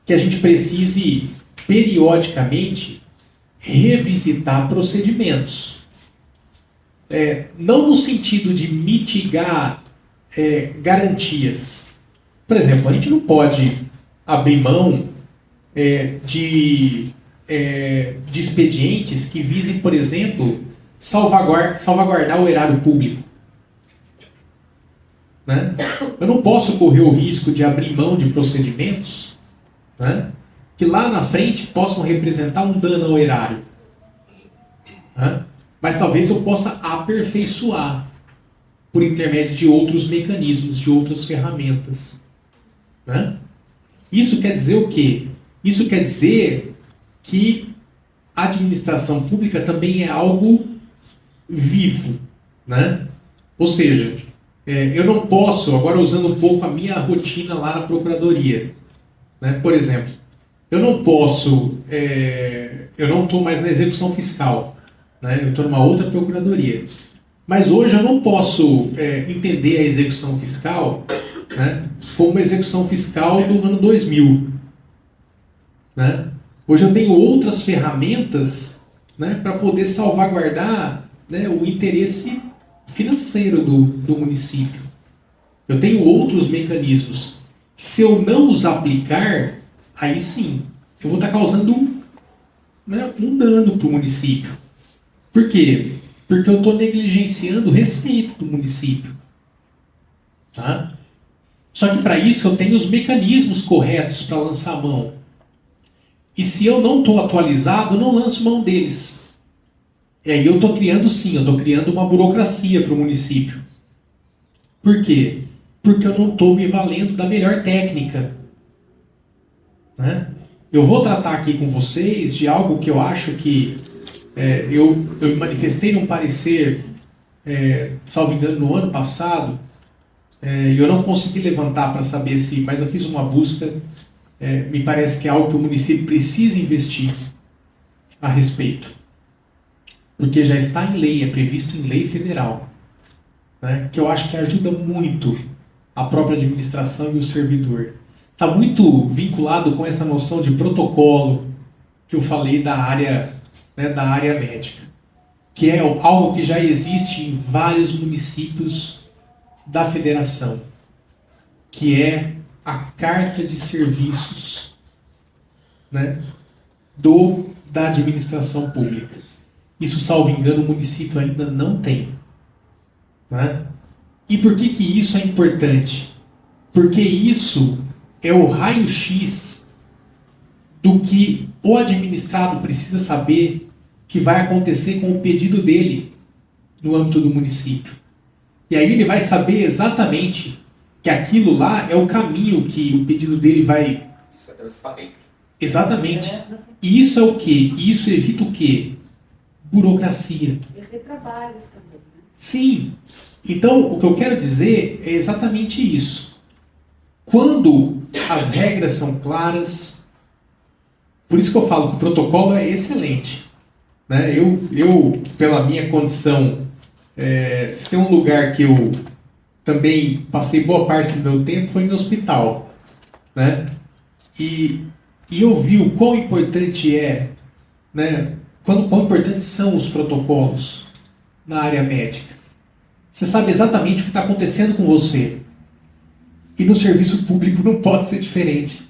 que a gente precise periodicamente revisitar procedimentos. Não no sentido de mitigar garantias. Por exemplo, a gente não pode abrir mão de expedientes que visem, por exemplo, salvaguardar o erário público, né? Eu não posso correr o risco de abrir mão de procedimentos, né, que lá na frente possam representar um dano ao erário. né? Mas talvez eu possa aperfeiçoar por intermédio de outros mecanismos, de outras ferramentas, né? Isso quer dizer o quê? Isso quer dizer que a administração pública também é algo vivo, né? Ou seja, eu não posso, agora usando um pouco a minha rotina lá na procuradoria, né? Por exemplo, eu não posso, eu não estou mais na execução fiscal, né? Eu estou numa outra procuradoria. Mas hoje eu não posso entender a execução fiscal, né, como uma execução fiscal do ano 2000. Né? Hoje eu tenho outras ferramentas, né, para poder salvaguardar, né, o interesse financeiro do município. Eu tenho outros mecanismos. Se eu não os aplicar, aí sim, eu vou estar causando, né, um dano para o município. Por quê? Porque eu estou negligenciando o receita do município. Tá? Só que para isso eu tenho os mecanismos corretos para lançar a mão. E se eu não estou atualizado, eu não lanço mão deles. E aí eu estou criando sim, eu estou criando uma burocracia para o município. Por quê? Porque eu não estou me valendo da melhor técnica. Né? Eu vou tratar aqui com vocês de algo que eu acho que eu me manifestei num parecer, salvo engano, no ano passado, e eu não consegui levantar para saber se, mas eu fiz uma busca, me parece que é algo que o município precisa investir a respeito. Porque já está em lei, é previsto em lei federal, né, que eu acho que ajuda muito a própria administração e o servidor. Está muito vinculado com essa noção de protocolo que eu falei da área, né, da área médica, que é algo que já existe em vários municípios da federação, que é a carta de serviços, né, da administração pública. Isso, salvo engano, o município ainda não tem. Né? E por que isso é importante? Porque isso é o raio-x do que o administrado precisa saber que vai acontecer com o pedido dele no âmbito do município. E aí ele vai saber exatamente que aquilo lá é o caminho que o pedido dele vai... Isso é transparência. Exatamente. E isso é o quê? E isso evita o quê? Burocracia. E retrabalhos também. Né? Sim. Então, o que eu quero dizer é exatamente isso. Quando as regras são claras, por isso que eu falo que o protocolo é excelente. Né? Eu, pela minha condição, se tem um lugar que eu também passei boa parte do meu tempo foi em hospital. Né? E eu vi o quão importante é, né, quão importantes são os protocolos na área médica. Você sabe exatamente o que está acontecendo com você. E no serviço público não pode ser diferente.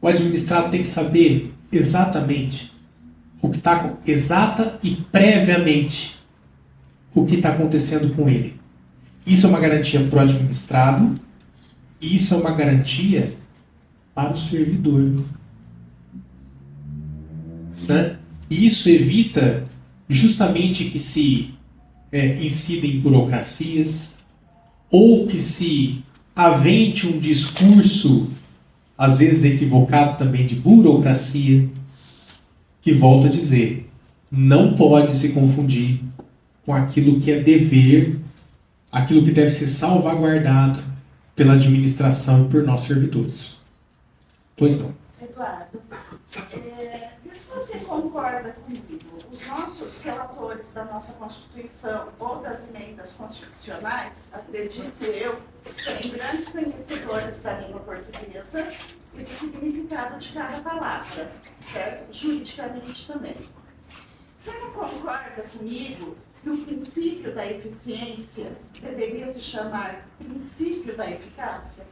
O administrado tem que saber exatamente o que está, exata e previamente, o que está acontecendo com ele. Isso é uma garantia para o administrado e isso é uma garantia para o servidor. Né? E isso evita justamente que se incida em burocracias ou que se avente um discurso, às vezes equivocado também, de burocracia, que, volto a dizer, não pode se confundir com aquilo que é dever, aquilo que deve ser salvaguardado pela administração e por nós servidores. Pois não. Eduardo, se você concorda comigo, os nossos relatores da nossa Constituição ou das emendas constitucionais, acredito eu, serem grandes conhecedores da língua portuguesa e do significado de cada palavra, certo? Juridicamente também. Você não concorda comigo que o princípio da eficiência deveria se chamar princípio da eficácia?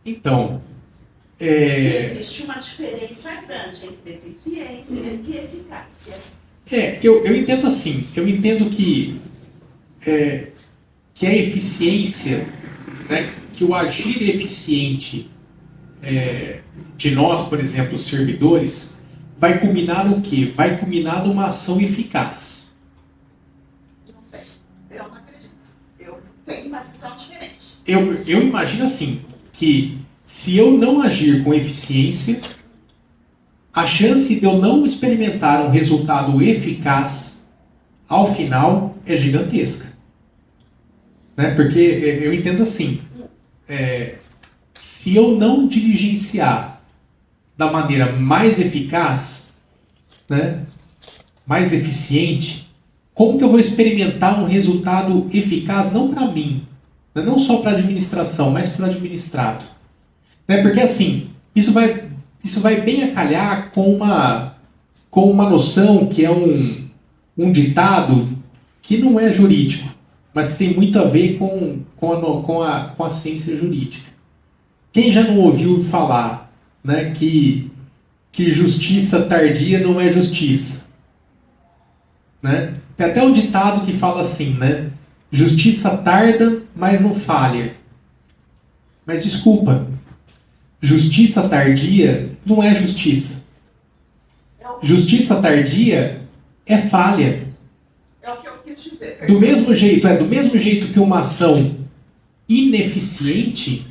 Então, existe uma diferença grande entre eficiência e eficácia. Eu entendo assim, eu entendo que a eficiência, né, que o agir eficiente de nós, por exemplo, os servidores, vai culminar no quê? Vai culminar numa ação eficaz. Não sei. Eu não acredito. Eu tenho uma visão diferente. Eu imagino assim, que se eu não agir com eficiência, a chance de eu não experimentar um resultado eficaz ao final é gigantesca. Né? Porque eu entendo assim, se eu não diligenciar da maneira mais eficaz, né, mais eficiente, como que eu vou experimentar um resultado eficaz não para mim, né, não só para a administração, mas para o administrado? Né? Porque assim, isso vai bem a calhar com uma noção que é um ditado que não é jurídico, mas que tem muito a ver com a ciência jurídica. Quem já não ouviu falar, né, que justiça tardia não é justiça? Né? Tem até um ditado que fala assim, né? Justiça tarda, mas não falha. Mas desculpa, justiça tardia não é justiça. Justiça tardia é falha. É o que eu quis dizer. Do mesmo jeito que uma ação ineficiente,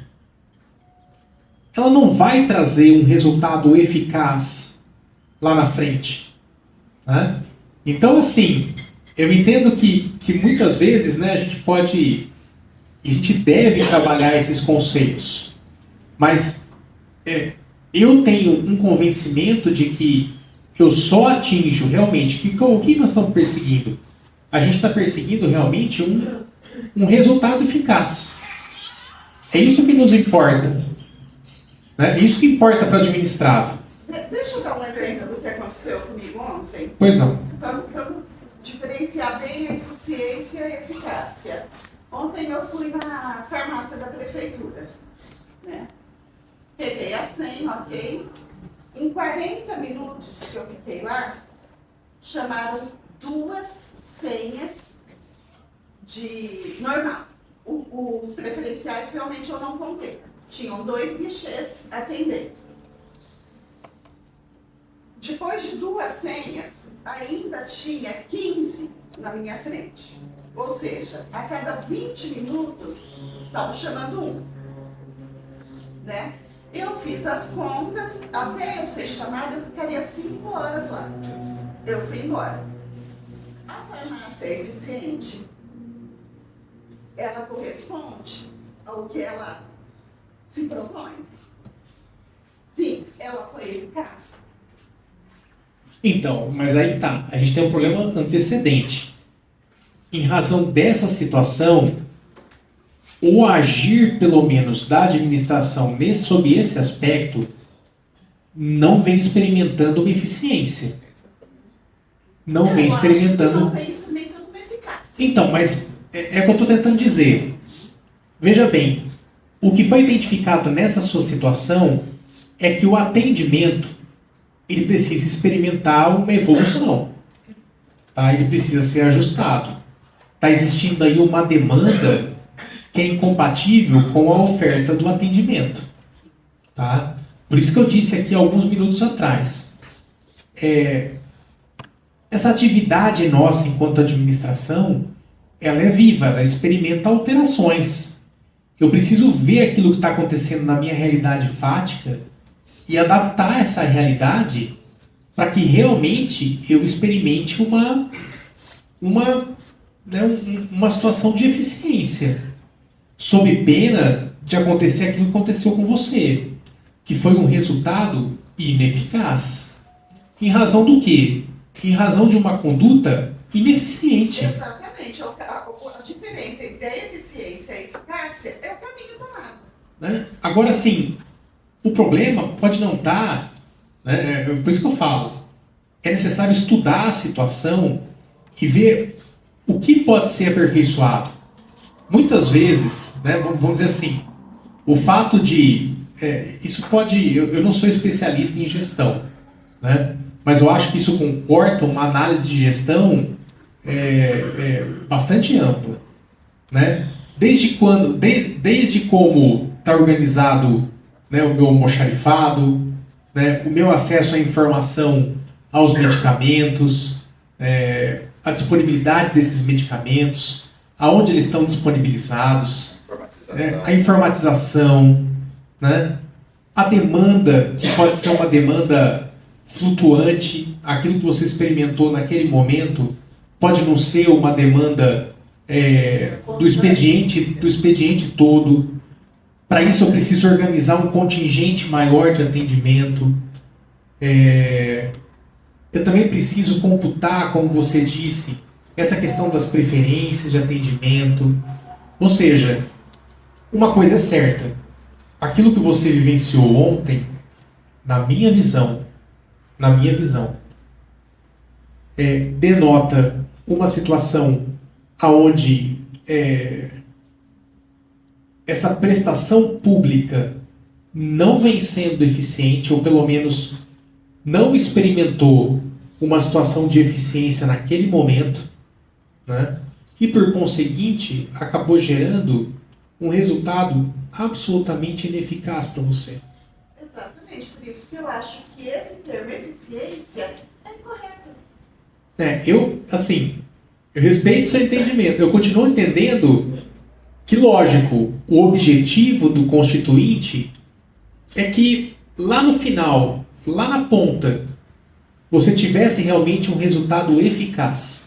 ela não vai trazer um resultado eficaz lá na frente. Né? Então, assim, eu entendo que muitas vezes, né, a gente deve trabalhar esses conceitos. Mas eu tenho um convencimento de que eu só atinjo realmente... O que nós estamos perseguindo? A gente está perseguindo realmente um resultado eficaz. É isso que nos importa. Né? É isso que importa para o administrado. Deixa eu dar um exemplo do que aconteceu comigo ontem. Pois não. Vamos diferenciar bem a eficiência e a eficácia. Ontem eu fui na farmácia da prefeitura, né? Peguei a senha, ok? Em 40 minutos que eu fiquei lá, chamaram 2 senhas de normal. Os preferenciais realmente eu não contei. Tinham 2 guichês atendendo. Depois de 2 senhas, ainda tinha 15 na minha frente. Ou seja, a cada 20 minutos, estavam chamando um. Né? Eu fiz as contas, até eu ser chamada, eu ficaria 5 horas lá. Eu fui embora. A farmácia é eficiente? Ela corresponde ao que ela se propõe? Sim, ela foi eficaz. Então, mas aí tá. A gente tem um problema antecedente. Em razão dessa situação, o agir, pelo menos, da administração sob esse aspecto, não vem experimentando uma eficiência. Não vem experimentando... Não vem experimentando uma eficácia. Então, mas é o que eu estou tentando dizer. Veja bem, o que foi identificado nessa sua situação é que o atendimento ele precisa experimentar uma evolução. Tá? Ele precisa ser ajustado. Está existindo aí uma demanda que é incompatível com a oferta do atendimento. Tá? Por isso que eu disse aqui alguns minutos atrás. Essa atividade nossa enquanto administração, ela é viva, ela experimenta alterações. Eu preciso ver aquilo que está acontecendo na minha realidade fática e adaptar essa realidade para que realmente eu experimente uma situação de eficiência, sob pena de acontecer aquilo que aconteceu com você, que foi um resultado ineficaz. Em razão do quê? Em razão de uma conduta ineficiente. Exatamente. A diferença entre a eficiência e a eficácia é o caminho tomado. Né? Agora, sim, o problema pode não estar... Né? Por isso que eu falo. É necessário estudar a situação e ver o que pode ser aperfeiçoado. Muitas vezes, né, vamos dizer assim, o fato de... isso pode... Eu não sou especialista em gestão, né? Mas eu acho que isso comporta uma análise de gestão bastante ampla. Né? Desde como está organizado, né, o meu almoxarifado, né, o meu acesso à informação aos medicamentos, a disponibilidade desses medicamentos, aonde eles estão disponibilizados, a informatização, né? A demanda, que pode ser uma demanda flutuante, aquilo que você experimentou naquele momento pode não ser uma demanda do expediente todo. Para isso eu preciso organizar um contingente maior de atendimento. Eu também preciso computar, como você disse, essa questão das preferências de atendimento. Ou seja, uma coisa é certa, aquilo que você vivenciou ontem, na minha visão, denota uma situação onde essa prestação pública não vem sendo eficiente, ou pelo menos não experimentou uma situação de eficiência naquele momento, né? E por conseguinte acabou gerando um resultado absolutamente ineficaz para você. Exatamente, por isso que eu acho que esse termo eficiência é incorreto. Eu respeito seu entendimento. Eu continuo entendendo que, lógico, o objetivo do constituinte é que lá no final, lá na ponta, você tivesse realmente um resultado eficaz.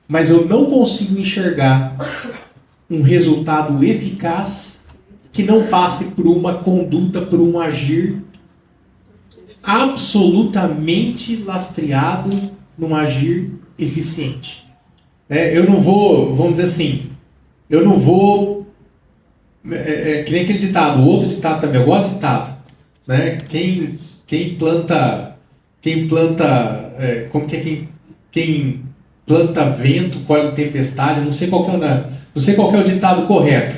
Mas eu não consigo enxergar um resultado eficaz que não passe por uma conduta, por um agir absolutamente lastreado num agir eficiente. Eu não vou, vamos dizer assim, eu não vou, que nem aquele ditado, outro ditado também, eu gosto de ditado, né? Quem planta, como que é quem planta vento, colhe tempestade, não sei qual que é o ditado correto,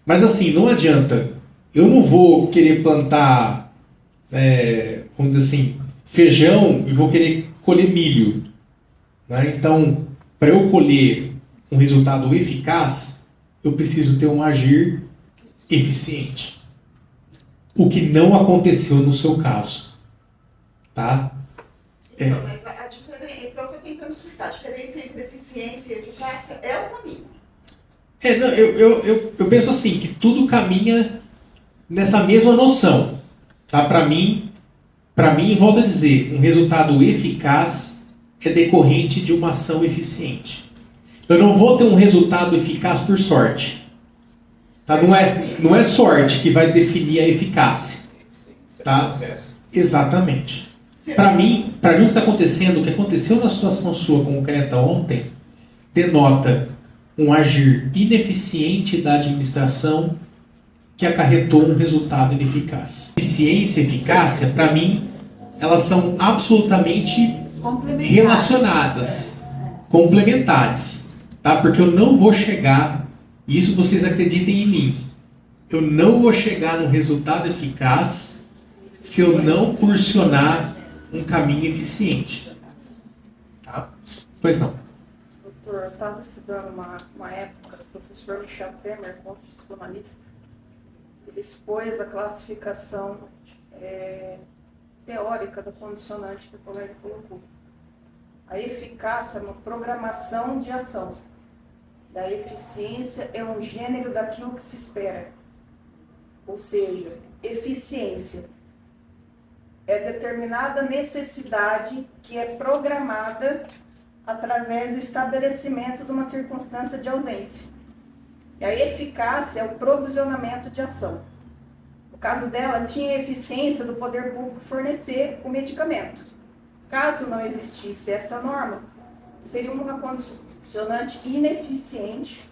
mas assim, não adianta, eu não vou querer plantar, vamos dizer assim, feijão e vou querer colher milho, né? Então, para eu colher um resultado eficaz, eu preciso ter um agir eficiente. O que não aconteceu no seu caso. Tá? Então, mas a diferença, é o que eu estou tentando explicar, a diferença entre eficiência e eficácia é o caminho. Eu penso assim, que tudo caminha nessa mesma noção. Tá? Para mim, volto a dizer, um resultado eficaz é decorrente de uma ação eficiente. Eu não vou ter um resultado eficaz por sorte. Tá? Não é sorte que vai definir a eficácia. Tá? Exatamente. Para mim, o que está acontecendo, o que aconteceu na situação sua concreta ontem, denota um agir ineficiente da administração que acarretou um resultado ineficaz. Eficiência e eficácia, para mim, elas são absolutamente relacionadas, complementares, tá? Porque eu não vou chegar, isso vocês acreditem em mim, eu não vou chegar num resultado eficaz se eu não cursionar um caminho eficiente. Tá? Pois não. Doutor, eu estava estudando uma época, o professor Michel Temer, constitucionalista, ele expôs a classificação teórica do condicionante que o colega colocou. A eficácia é uma programação de ação. E a eficiência é um gênero daquilo que se espera. Ou seja, eficiência é determinada necessidade que é programada através do estabelecimento de uma circunstância de ausência. E a eficácia é o provisionamento de ação. No caso dela, tinha a eficiência do poder público fornecer o medicamento. Caso não existisse essa norma, seria uma condicionante ineficiente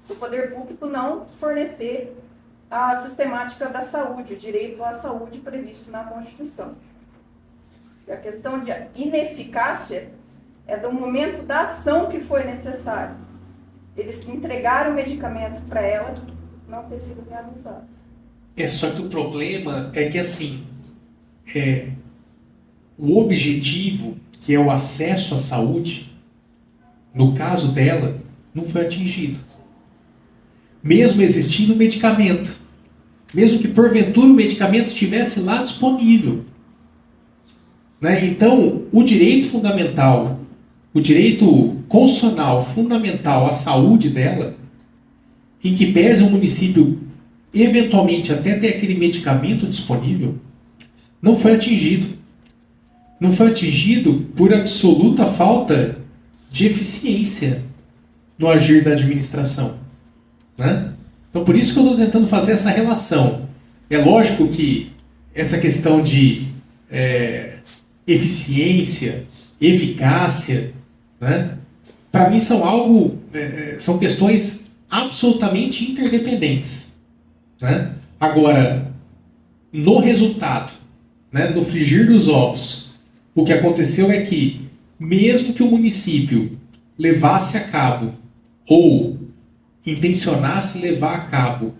do poder público não fornecer a sistemática da saúde, o direito à saúde previsto na Constituição. E a questão de ineficácia é do momento da ação que foi necessário. Eles entregaram o medicamento para ela não ter sido realizado. Só que o problema é que, assim, o objetivo, que é o acesso à saúde, no caso dela, não foi atingido. Mesmo existindo o medicamento. Mesmo que, porventura, o medicamento estivesse lá disponível. Né? Então, o direito fundamental, o direito constitucional fundamental à saúde dela, em que pese o município eventualmente até ter aquele medicamento disponível, não foi atingido. Não foi atingido por absoluta falta de eficiência no agir da administração. Né? Então, por isso que eu estou tentando fazer essa relação. É lógico que essa questão de eficiência, eficácia, né? Para mim são questões absolutamente interdependentes. Né? Agora, no resultado, né, no frigir dos ovos, o que aconteceu é que, mesmo que o município levasse a cabo, ou intencionasse levar a cabo,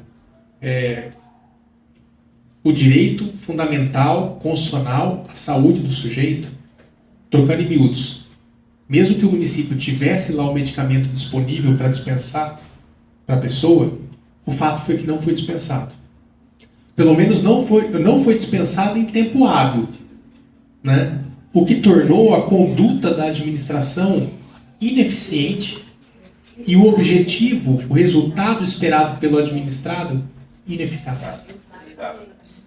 o direito fundamental, constitucional, à saúde do sujeito, trocando em miúdos, mesmo que o município tivesse lá o medicamento disponível para dispensar para a pessoa, o fato foi que não foi dispensado. Pelo menos não foi dispensado em tempo hábil, né? O que tornou a conduta da administração ineficiente e o objetivo, o resultado esperado pelo administrado, ineficaz.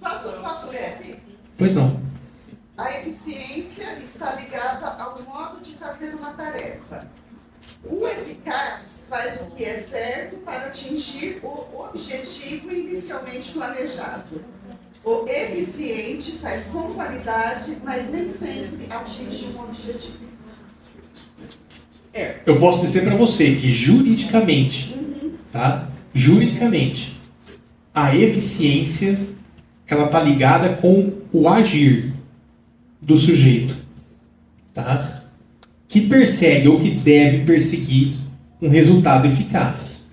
Posso ler aqui? Pois não. A eficiência está ligada ao modo de fazer uma tarefa. O eficaz faz o que é certo para atingir o objetivo inicialmente planejado. O eficiente faz com qualidade, mas nem sempre atinge um objetivo. Eu posso dizer para você que juridicamente, tá? Juridicamente, a eficiência ela está ligada com o agir do sujeito, tá? Que persegue ou que deve perseguir um resultado eficaz,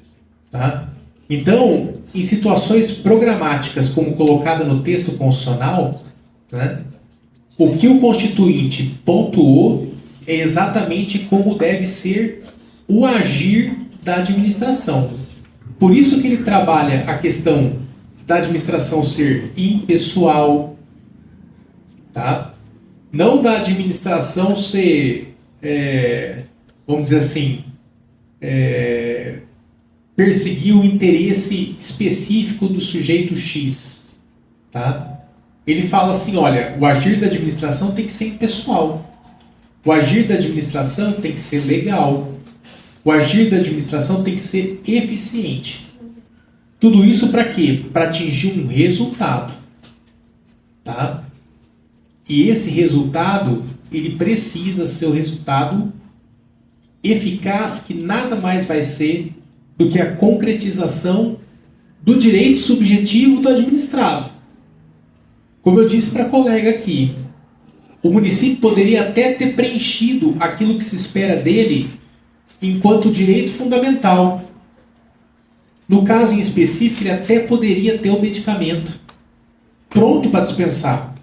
tá? Então, em situações programáticas como colocada no texto constitucional, né, o que o Constituinte pontuou é exatamente como deve ser o agir da administração. Por isso que ele trabalha a questão da administração ser impessoal, tá? Não da administração ser, vamos dizer assim, perseguir o interesse específico do sujeito X, tá? Ele fala assim, olha, o agir da administração tem que ser impessoal. O agir da administração tem que ser legal. O agir da administração tem que ser eficiente. Tudo isso para quê? Para atingir um resultado, tá? E esse resultado, ele precisa ser o resultado eficaz, que nada mais vai ser do que a concretização do direito subjetivo do administrado. Como eu disse para a colega aqui, o município poderia até ter preenchido aquilo que se espera dele enquanto direito fundamental. No caso em específico, ele até poderia ter o medicamento pronto para dispensar.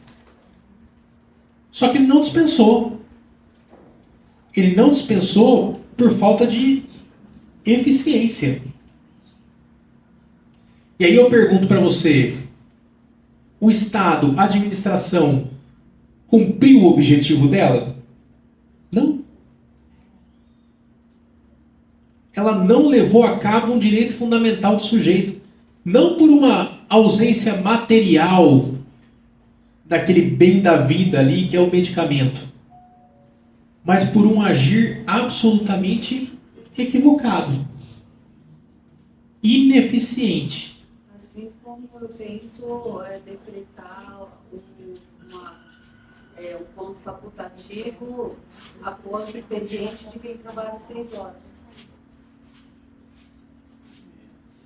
Só que ele não dispensou. Ele não dispensou por falta de eficiência. E aí eu pergunto para você, o Estado, a administração, cumpriu o objetivo dela? Não. Ela não levou a cabo um direito fundamental do sujeito. Não por uma ausência material daquele bem da vida ali, que é o medicamento, mas por um agir absolutamente equivocado, ineficiente. Assim como eu penso decretar um ponto facultativo após o expediente de quem trabalha 6 horas.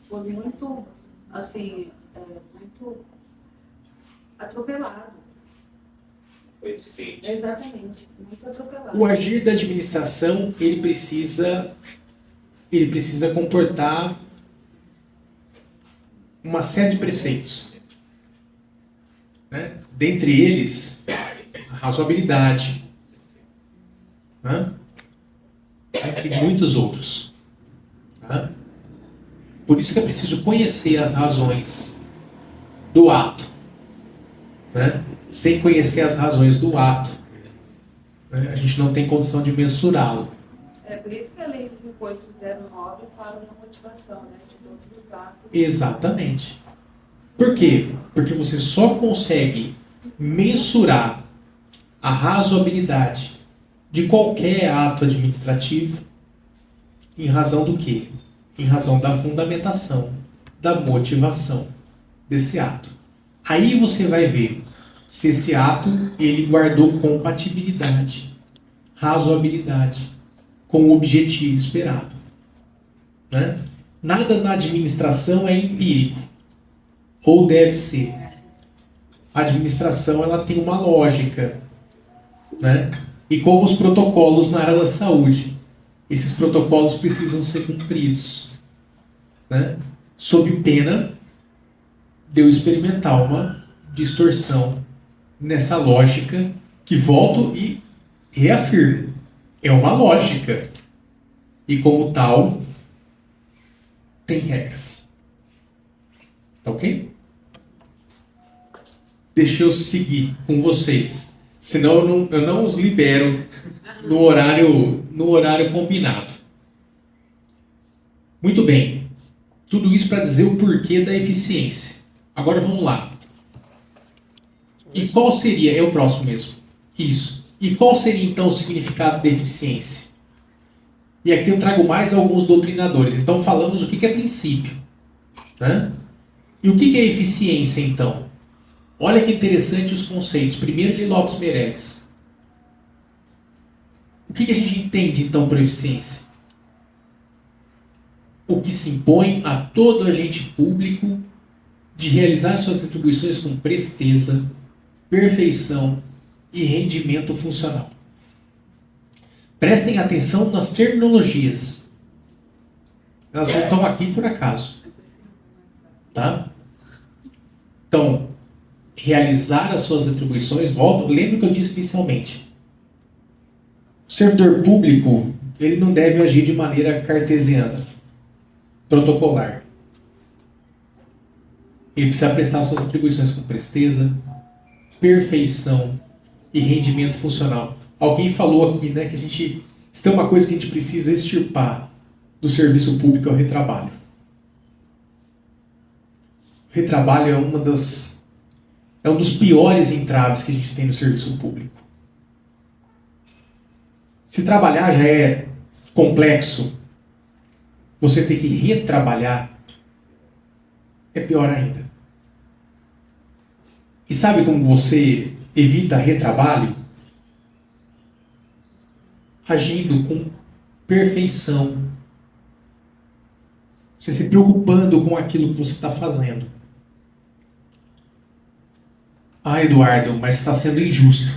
Foi muito, assim, muito atropelado. Foi eficiente. Exatamente, muito atropelado. O agir da administração, ele precisa comportar uma série de preceitos, né? Dentre eles, a razoabilidade, né? Entre muitos outros, tá? Por isso que é preciso conhecer as razões do ato, né? Sem conhecer as razões do ato, né? A gente não tem condição de mensurá-lo. É por isso que a Lei 5809 fala da motivação, né, de todos os atos. Exatamente. Por quê? Porque você só consegue mensurar a razoabilidade de qualquer ato administrativo em razão do quê? Em razão da fundamentação, da motivação desse ato. Aí você vai ver se esse ato ele guardou compatibilidade, razoabilidade com o objetivo esperado, né? Nada na administração é empírico, ou deve ser. A administração ela tem uma lógica, né? E como os protocolos na área da saúde, esses protocolos precisam ser cumpridos, né? Sob pena de eu experimentar uma distorção nessa lógica que volto e reafirmo. É uma lógica. E como tal, tem regras. Tá ok? Deixa eu seguir com vocês. Senão eu não os libero no horário combinado. Muito bem. Tudo isso para dizer o porquê da eficiência. Agora vamos lá. E qual seria... É o próximo mesmo. Isso. E qual seria então o significado da eficiência? E aqui eu trago mais alguns doutrinadores. Então falamos o que é princípio, né? E o que é eficiência então? Olha que interessante os conceitos. Primeiro de Lopes Meirelles. O que a gente entende então por eficiência? O que se impõe a todo agente público de realizar suas atribuições com presteza, perfeição e rendimento funcional. Prestem atenção nas terminologias. Elas não estão aqui por acaso. Tá? Então, realizar as suas atribuições, lembra o que eu disse inicialmente. O servidor público, ele não deve agir de maneira cartesiana, protocolar. Ele precisa prestar suas atribuições com presteza, perfeição e rendimento funcional. Alguém falou aqui, né, que se tem uma coisa que a gente precisa extirpar do serviço público é o retrabalho. O retrabalho é um dos piores entraves que a gente tem no serviço público. Se trabalhar já é complexo, você ter que retrabalhar é pior ainda. E sabe como você evita retrabalho? Agindo com perfeição. Você se preocupando com aquilo que você está fazendo. Ah, Eduardo, mas está sendo injusto.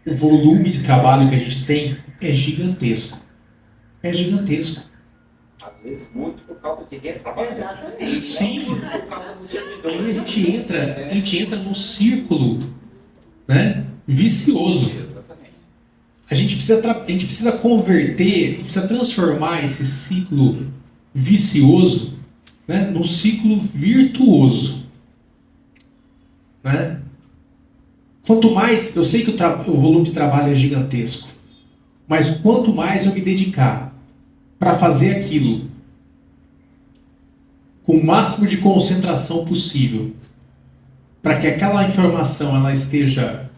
O volume de trabalho que a gente tem é gigantesco. É gigantesco. Às vezes muito por causa de retrabalho. Exatamente. Sim. Por causa do servidor. Aí a gente entra num círculo, né, vicioso. Exatamente. A gente precisa converter, a gente precisa transformar esse ciclo vicioso, né, num ciclo virtuoso. Né? Quanto mais, eu sei que o volume de trabalho é gigantesco, mas quanto mais eu me dedicar para fazer aquilo com o máximo de concentração possível, para que aquela informação ela esteja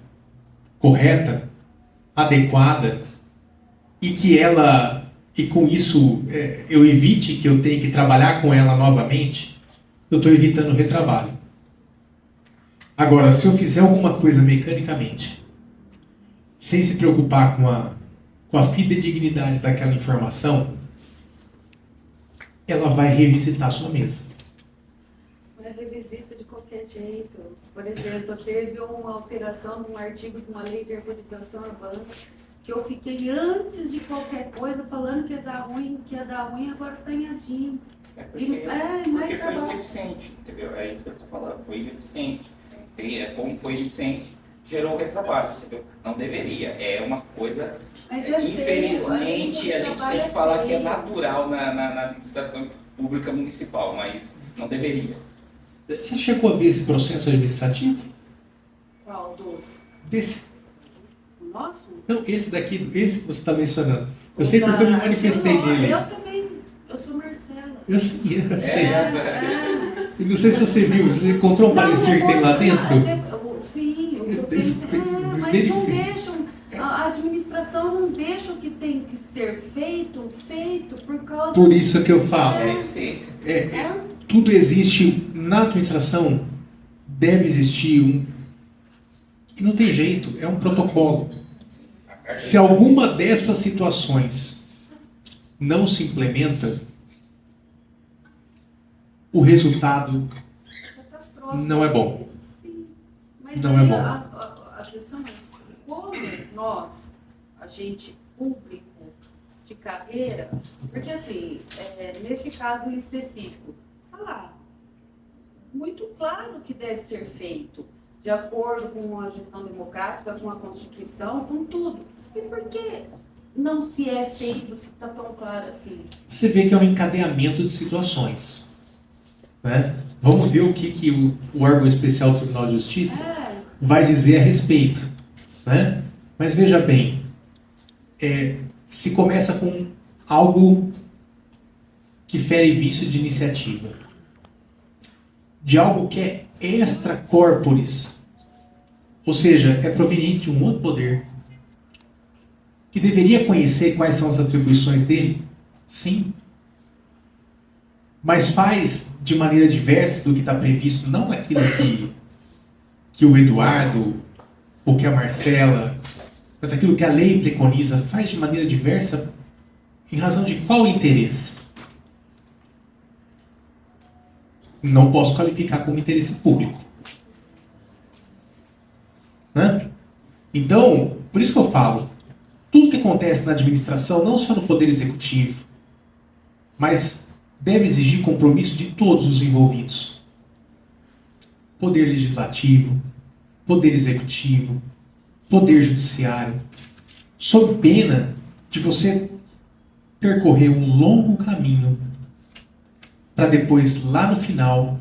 correta, adequada, e com isso eu evite que eu tenha que trabalhar com ela novamente, eu estou evitando o retrabalho. Agora, se eu fizer alguma coisa mecanicamente, sem se preocupar com a fidedignidade daquela informação, ela vai revisitar a sua mesa. Mas revisita de qualquer jeito. Por exemplo, teve uma alteração num artigo de uma lei de arborização urbana que eu fiquei antes de qualquer coisa falando que ia dar ruim, agora está em adinho. Porque mais foi trabalho. ineficiente, entendeu? É isso que eu estou falando, foi ineficiente. Como foi ineficiente, gerou retrabalho, entendeu? Não deveria, é uma coisa... Mas é infelizmente, feio, a gente tem que falar que é natural na administração pública municipal, mas não deveria. Você chegou a ver esse processo administrativo? Qual dos? Desse? nosso? Não, esse daqui, esse que você está mencionando. Eu sei porque eu me manifestei nele. Eu também, eu sou Marcela. Eu sei. É. E não sei se você viu, você encontrou um parecer que tem lá dentro? Sim, mas não deixam, a administração não deixa o que tem que ser feito por causa... Por isso que eu falo. É eficiência. Tudo existe na administração, deve existir um... E não tem jeito, é um protocolo. Se alguma dessas situações não se implementa, o resultado não é bom. Sim, mas Não aí é bom. a questão é como nós, a gente público de carreira, porque assim, nesse caso em específico, tá lá, muito claro que deve ser feito, de acordo com a gestão democrática, com a Constituição, com tudo. E por que não se é feito, se está tão claro assim? Você vê que é um encadeamento de situações. Né? Vamos ver o que o órgão especial do Tribunal de Justiça vai dizer a respeito. Né? Mas veja bem, se começa com algo que fere vício de iniciativa, de algo que é extra corporis, ou seja, é proveniente de um outro poder, que deveria conhecer quais são as atribuições dele, sim, mas faz de maneira diversa do que está previsto, não naquilo que o Eduardo ou que a Marcela, mas aquilo que a lei preconiza, faz de maneira diversa em razão de qual interesse? Não posso qualificar como interesse público. Né? Então, por isso que eu falo, tudo que acontece na administração, não só no Poder Executivo, mas deve exigir compromisso de todos os envolvidos. Poder Legislativo, Poder Executivo, Poder Judiciário, sob pena de você percorrer um longo caminho para depois, lá no final,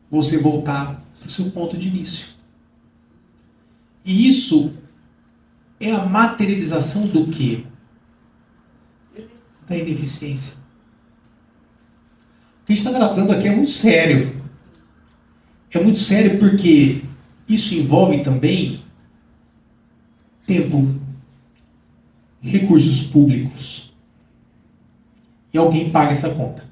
você voltar para o seu ponto de início. E isso é a materialização do quê? Da ineficiência. O que a gente está tratando aqui é muito sério. É muito sério porque isso envolve também tempo, recursos públicos. E alguém paga essa conta.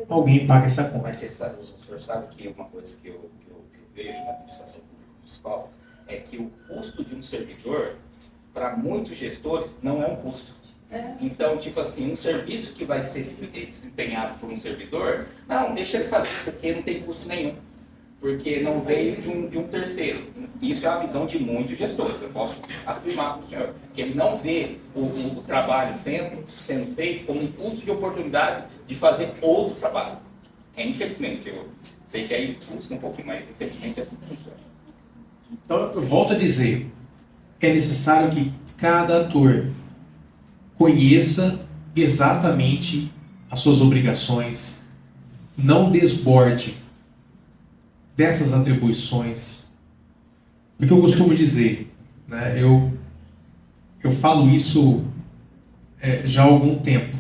Alguém paga essa conta. Mas você sabe, o senhor sabe que uma coisa que eu vejo na administração pública municipal é que o custo de um servidor, para muitos gestores, não é um custo. Então, tipo assim, um serviço que vai ser desempenhado por um servidor, não, deixa ele fazer, porque não tem custo nenhum. Porque não veio de um terceiro. Isso é a visão de muitos gestores, eu posso afirmar para o senhor. Que ele não vê o trabalho sendo feito como um custo de oportunidade de fazer outro trabalho. Infelizmente, eu sei que aí custa um pouquinho, mas infelizmente é assim que funciona. Então, eu volto a dizer, é necessário que cada ator conheça exatamente as suas obrigações, não desborde dessas atribuições. Porque eu costumo dizer, né, eu falo isso já há algum tempo,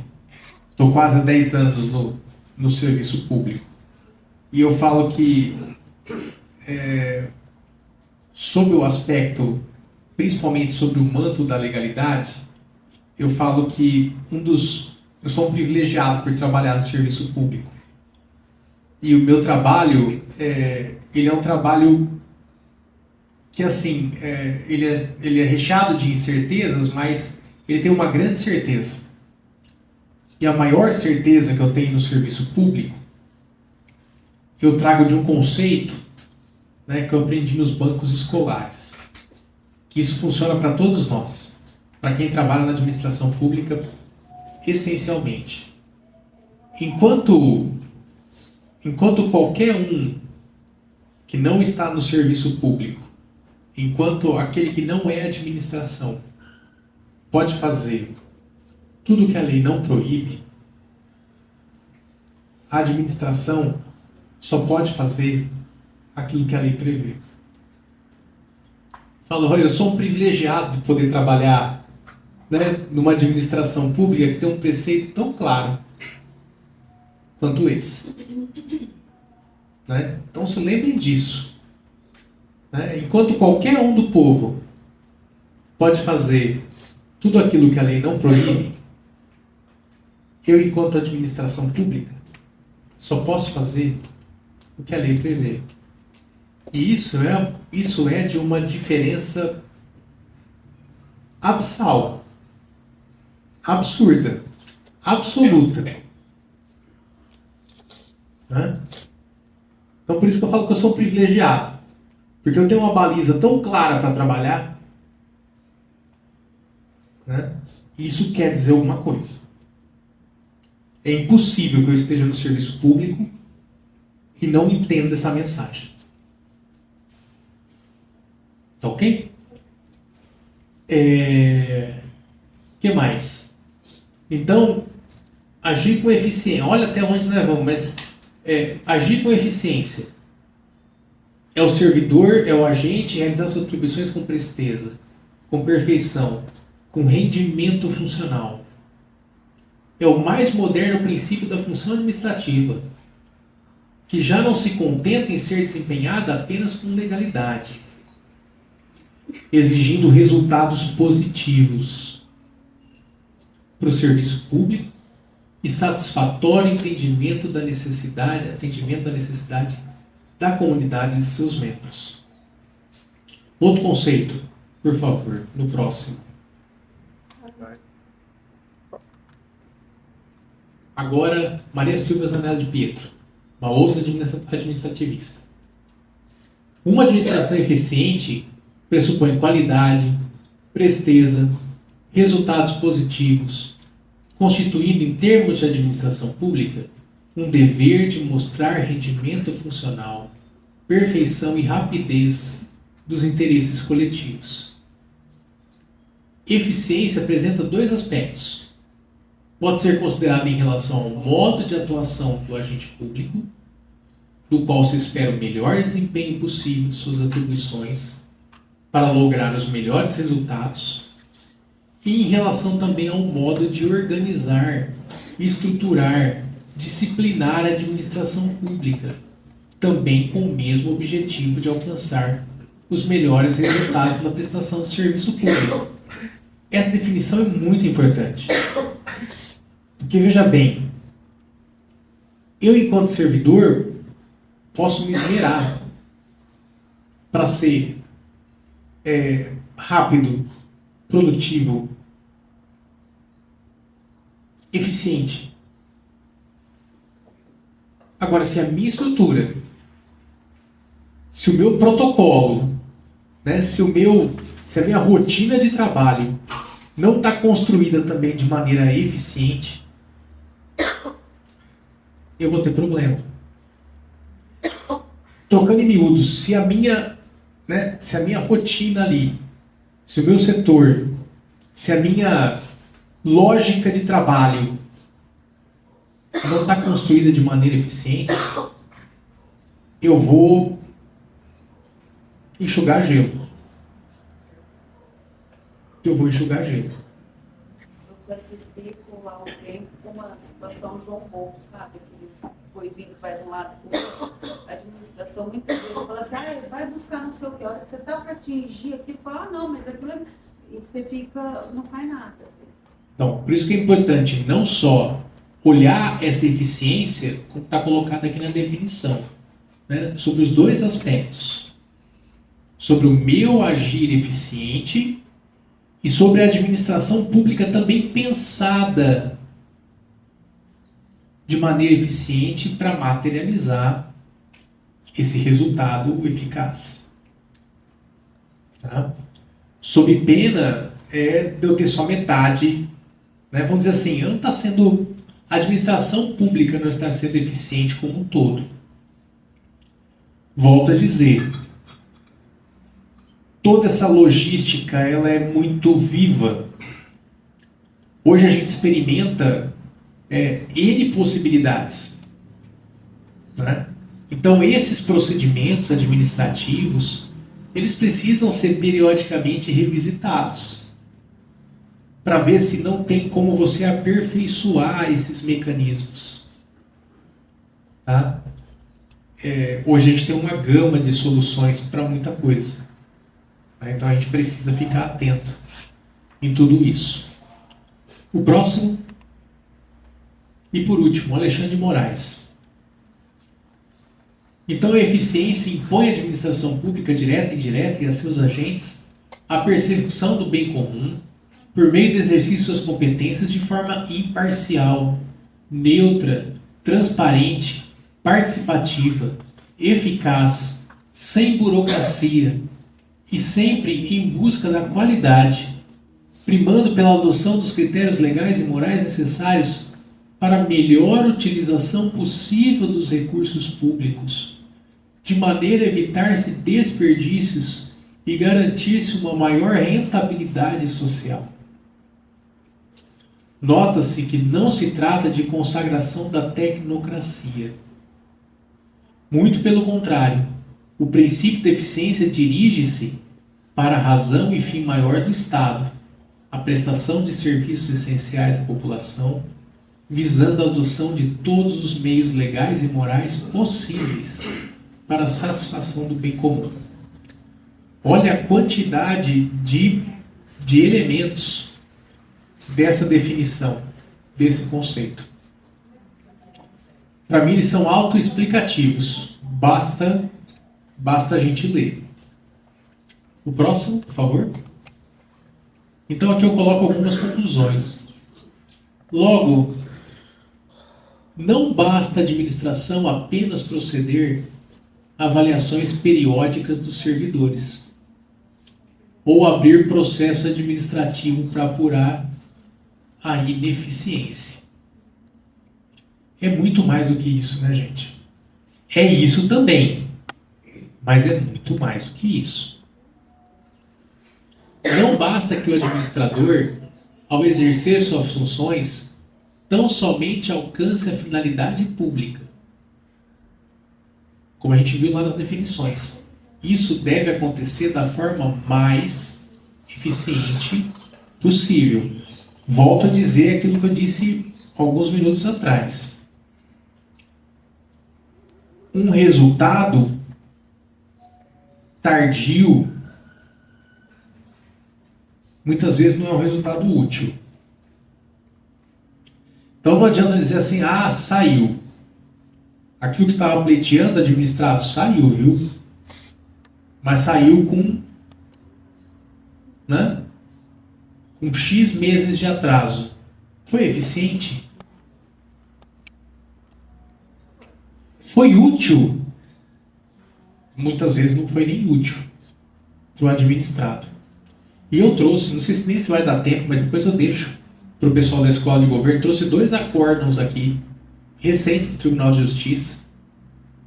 estou quase há 10 anos no serviço público, e eu falo que sobre o aspecto, principalmente sobre o manto da legalidade, eu falo que eu sou um privilegiado por trabalhar no serviço público. E o meu trabalho, ele é um trabalho que, assim, ele é recheado de incertezas, mas ele tem uma grande certeza. E a maior certeza que eu tenho no serviço público, eu trago de um conceito, né, que eu aprendi nos bancos escolares. Que isso funciona para todos nós, para quem trabalha na administração pública, essencialmente. Enquanto qualquer um que não está no serviço público, enquanto aquele que não é administração, pode fazer tudo que a lei não proíbe, a administração só pode fazer aquilo que a lei prevê. Falo, olha, eu sou um privilegiado de poder trabalhar, né, numa administração pública que tem um preceito tão claro quanto esse. Né? Então se lembrem disso. Né? Enquanto qualquer um do povo pode fazer tudo aquilo que a lei não proíbe, eu, enquanto administração pública, só posso fazer o que a lei prevê. E isso é de uma diferença absal, absurda, absoluta. Né? Então por isso que eu falo que eu sou um privilegiado. Porque eu tenho uma baliza tão clara para trabalhar. Né? E isso quer dizer alguma coisa. É impossível que eu esteja no serviço público e não entenda essa mensagem. Tá ok? Que mais? Então, agir com eficiência. Olha até onde nós vamos, mas agir com eficiência. É o servidor, é o agente realizar suas atribuições com presteza, com perfeição, com rendimento funcional. É o mais moderno princípio da função administrativa, que já não se contenta em ser desempenhada apenas com legalidade, exigindo resultados positivos para o serviço público e satisfatório atendimento da necessidade da comunidade e de seus membros. Outro conceito, por favor, no próximo. Agora, Maria Silvia Zanella de Pietro, uma outra administrativista. Uma administração eficiente pressupõe qualidade, presteza, resultados positivos, constituindo, em termos de administração pública, um dever de mostrar rendimento funcional, perfeição e rapidez dos interesses coletivos. Eficiência apresenta dois aspectos. Pode ser considerada em relação ao modo de atuação do agente público, do qual se espera o melhor desempenho possível de suas atribuições para lograr os melhores resultados, e em relação também ao modo de organizar, estruturar, disciplinar a administração pública, também com o mesmo objetivo de alcançar os melhores resultados na prestação de serviço público. Essa definição é muito importante. Porque, veja bem, eu, enquanto servidor, posso me esmerar para ser rápido, produtivo, eficiente. Agora, se a minha estrutura, se o meu protocolo, né, se a minha rotina de trabalho não está construída também de maneira eficiente, eu vou ter problema. Trocando em miúdos, se a minha rotina ali, se o meu setor, se a minha lógica de trabalho não está construída de maneira eficiente, eu vou enxugar gelo. Eu classifico alguém com uma situação João Bom, sabe? Aquele coisinho que vai de um lado para o outro. A administração muitas vezes fala assim, vai buscar não sei o que, a hora que você está para atingir aquilo, fala, não, mas aquilo é... E você fica, não faz nada. Então, por isso que é importante não só olhar essa eficiência, como está colocado aqui na definição, né, sobre os dois aspectos. Sobre o meu agir eficiente e sobre a administração pública também pensada de maneira eficiente para materializar esse resultado eficaz. Tá? Sob pena de eu ter só metade, né? Vamos dizer assim, a administração pública não está sendo eficiente como um todo. Volto a dizer, toda essa logística ela é muito viva. Hoje a gente experimenta N possibilidades. Né? Então esses procedimentos administrativos eles precisam ser periodicamente revisitados para ver se não tem como você aperfeiçoar esses mecanismos. Tá? Hoje a gente tem uma gama de soluções para muita coisa. Tá? Então a gente precisa ficar atento em tudo isso. O próximo, e por último, Alexandre de Moraes. Então a eficiência impõe à administração pública direta e indireta e a seus agentes a persecução do bem comum por meio do exercício de suas competências de forma imparcial, neutra, transparente, participativa, eficaz, sem burocracia e sempre em busca da qualidade, primando pela adoção dos critérios legais e morais necessários para a melhor utilização possível dos recursos públicos, de maneira a evitar-se desperdícios e garantir-se uma maior rentabilidade social. Nota-se que não se trata de consagração da tecnocracia. Muito pelo contrário, o princípio da eficiência dirige-se para a razão e fim maior do Estado, a prestação de serviços essenciais à população, visando a adoção de todos os meios legais e morais possíveis para a satisfação do bem comum. Olha a quantidade de elementos dessa definição, desse conceito. Para mim, eles são autoexplicativos. Basta a gente ler. O próximo, por favor. Então, aqui eu coloco algumas conclusões. Logo, não basta a administração apenas proceder a avaliações periódicas dos servidores ou abrir processo administrativo para apurar a ineficiência. É muito mais do que isso, né, gente? É isso também, mas é muito mais do que isso. Não basta que o administrador, ao exercer suas funções, tão somente alcance a finalidade pública, como a gente viu lá nas definições. Isso deve acontecer da forma mais eficiente possível. Volto a dizer aquilo que eu disse alguns minutos atrás. Um resultado tardio muitas vezes não é um resultado útil. Então não adianta dizer assim, saiu. Aquilo que estava pleiteando, administrado, saiu, viu? Mas saiu com X meses de atraso. Foi eficiente? Foi útil? Muitas vezes não foi nem útil para o administrado. E eu trouxe, não sei se nem se vai dar tempo, mas depois eu deixo para o pessoal da Escola de Governo, trouxe 2 acórdãos aqui, recentes do Tribunal de Justiça,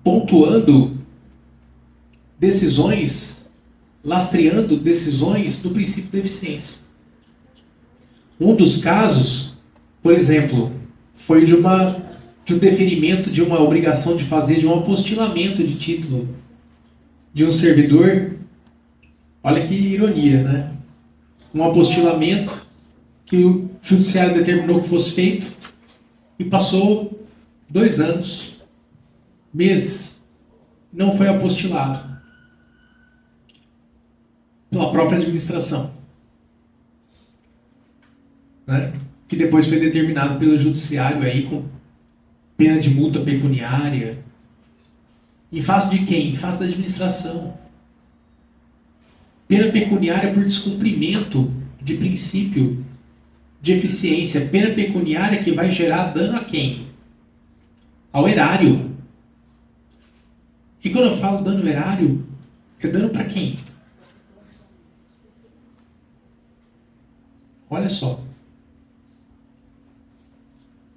pontuando decisões, lastreando decisões do princípio da eficiência. Um dos casos, por exemplo, foi de um deferimento de uma obrigação de fazer, de um apostilamento de título de um servidor. Olha que ironia, né? Um apostilamento que o judiciário determinou que fosse feito e passou 2 anos, meses, não foi apostilado pela própria administração, né? Que depois foi determinado pelo judiciário aí com pena de multa pecuniária. Em face de quem? Em face da administração. Pena pecuniária por descumprimento de princípio de eficiência. Pena pecuniária que vai gerar dano a quem? Ao erário. E quando eu falo dano ao erário, é dano para quem? Olha só.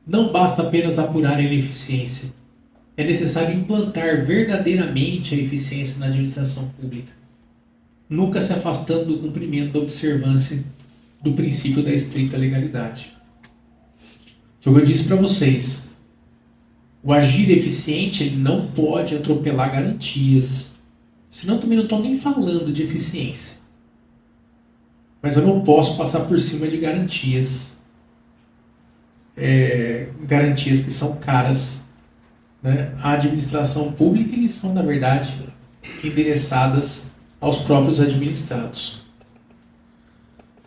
Não basta apenas apurar a ineficiência. É necessário implantar verdadeiramente a eficiência na administração pública, nunca se afastando do cumprimento da observância do princípio da estrita legalidade. Foi o que eu disse para vocês. O agir eficiente ele não pode atropelar garantias. Senão também não estou nem falando de eficiência. Mas eu não posso passar por cima de garantias. Garantias que são caras, né? A administração pública, eles são, na verdade, endereçadas aos próprios administrados.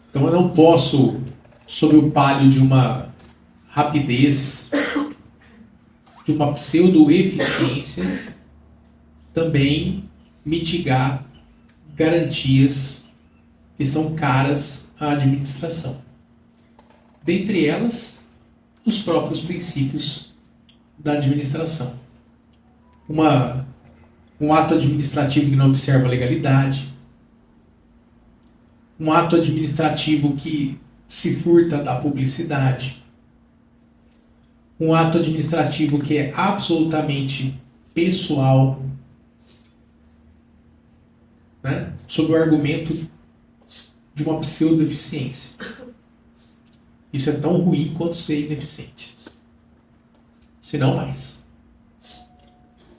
Então eu não posso, sob o palio de uma rapidez, de uma pseudo-eficiência, também mitigar garantias que são caras à administração. Dentre elas, os próprios princípios da administração. Um ato administrativo que não observa a legalidade, um ato administrativo que se furta da publicidade, um ato administrativo que é absolutamente pessoal, né? Sob o argumento de uma pseudo-eficiência. Isso é tão ruim quanto ser ineficiente. Se não mais.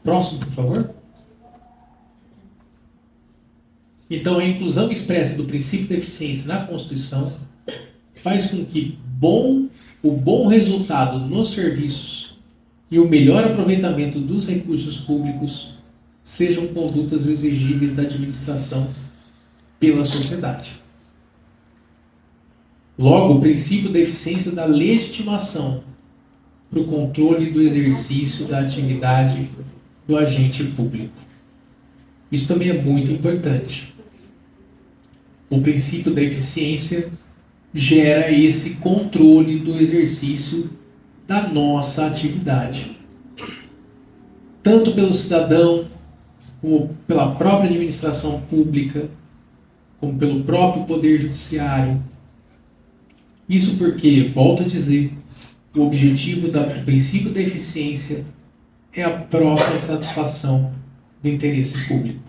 Próximo, por favor. Então, a inclusão expressa do princípio da eficiência na Constituição faz com que o bom resultado nos serviços e o melhor aproveitamento dos recursos públicos sejam condutas exigíveis da administração pela sociedade. Logo, o princípio da eficiência da legitimação para o controle do exercício da atividade do agente público. Isso também é muito importante. O princípio da eficiência gera esse controle do exercício da nossa atividade. Tanto pelo cidadão, como pela própria administração pública, como pelo próprio poder judiciário. Isso porque, volto a dizer, o objetivo do princípio da eficiência é a própria satisfação do interesse público.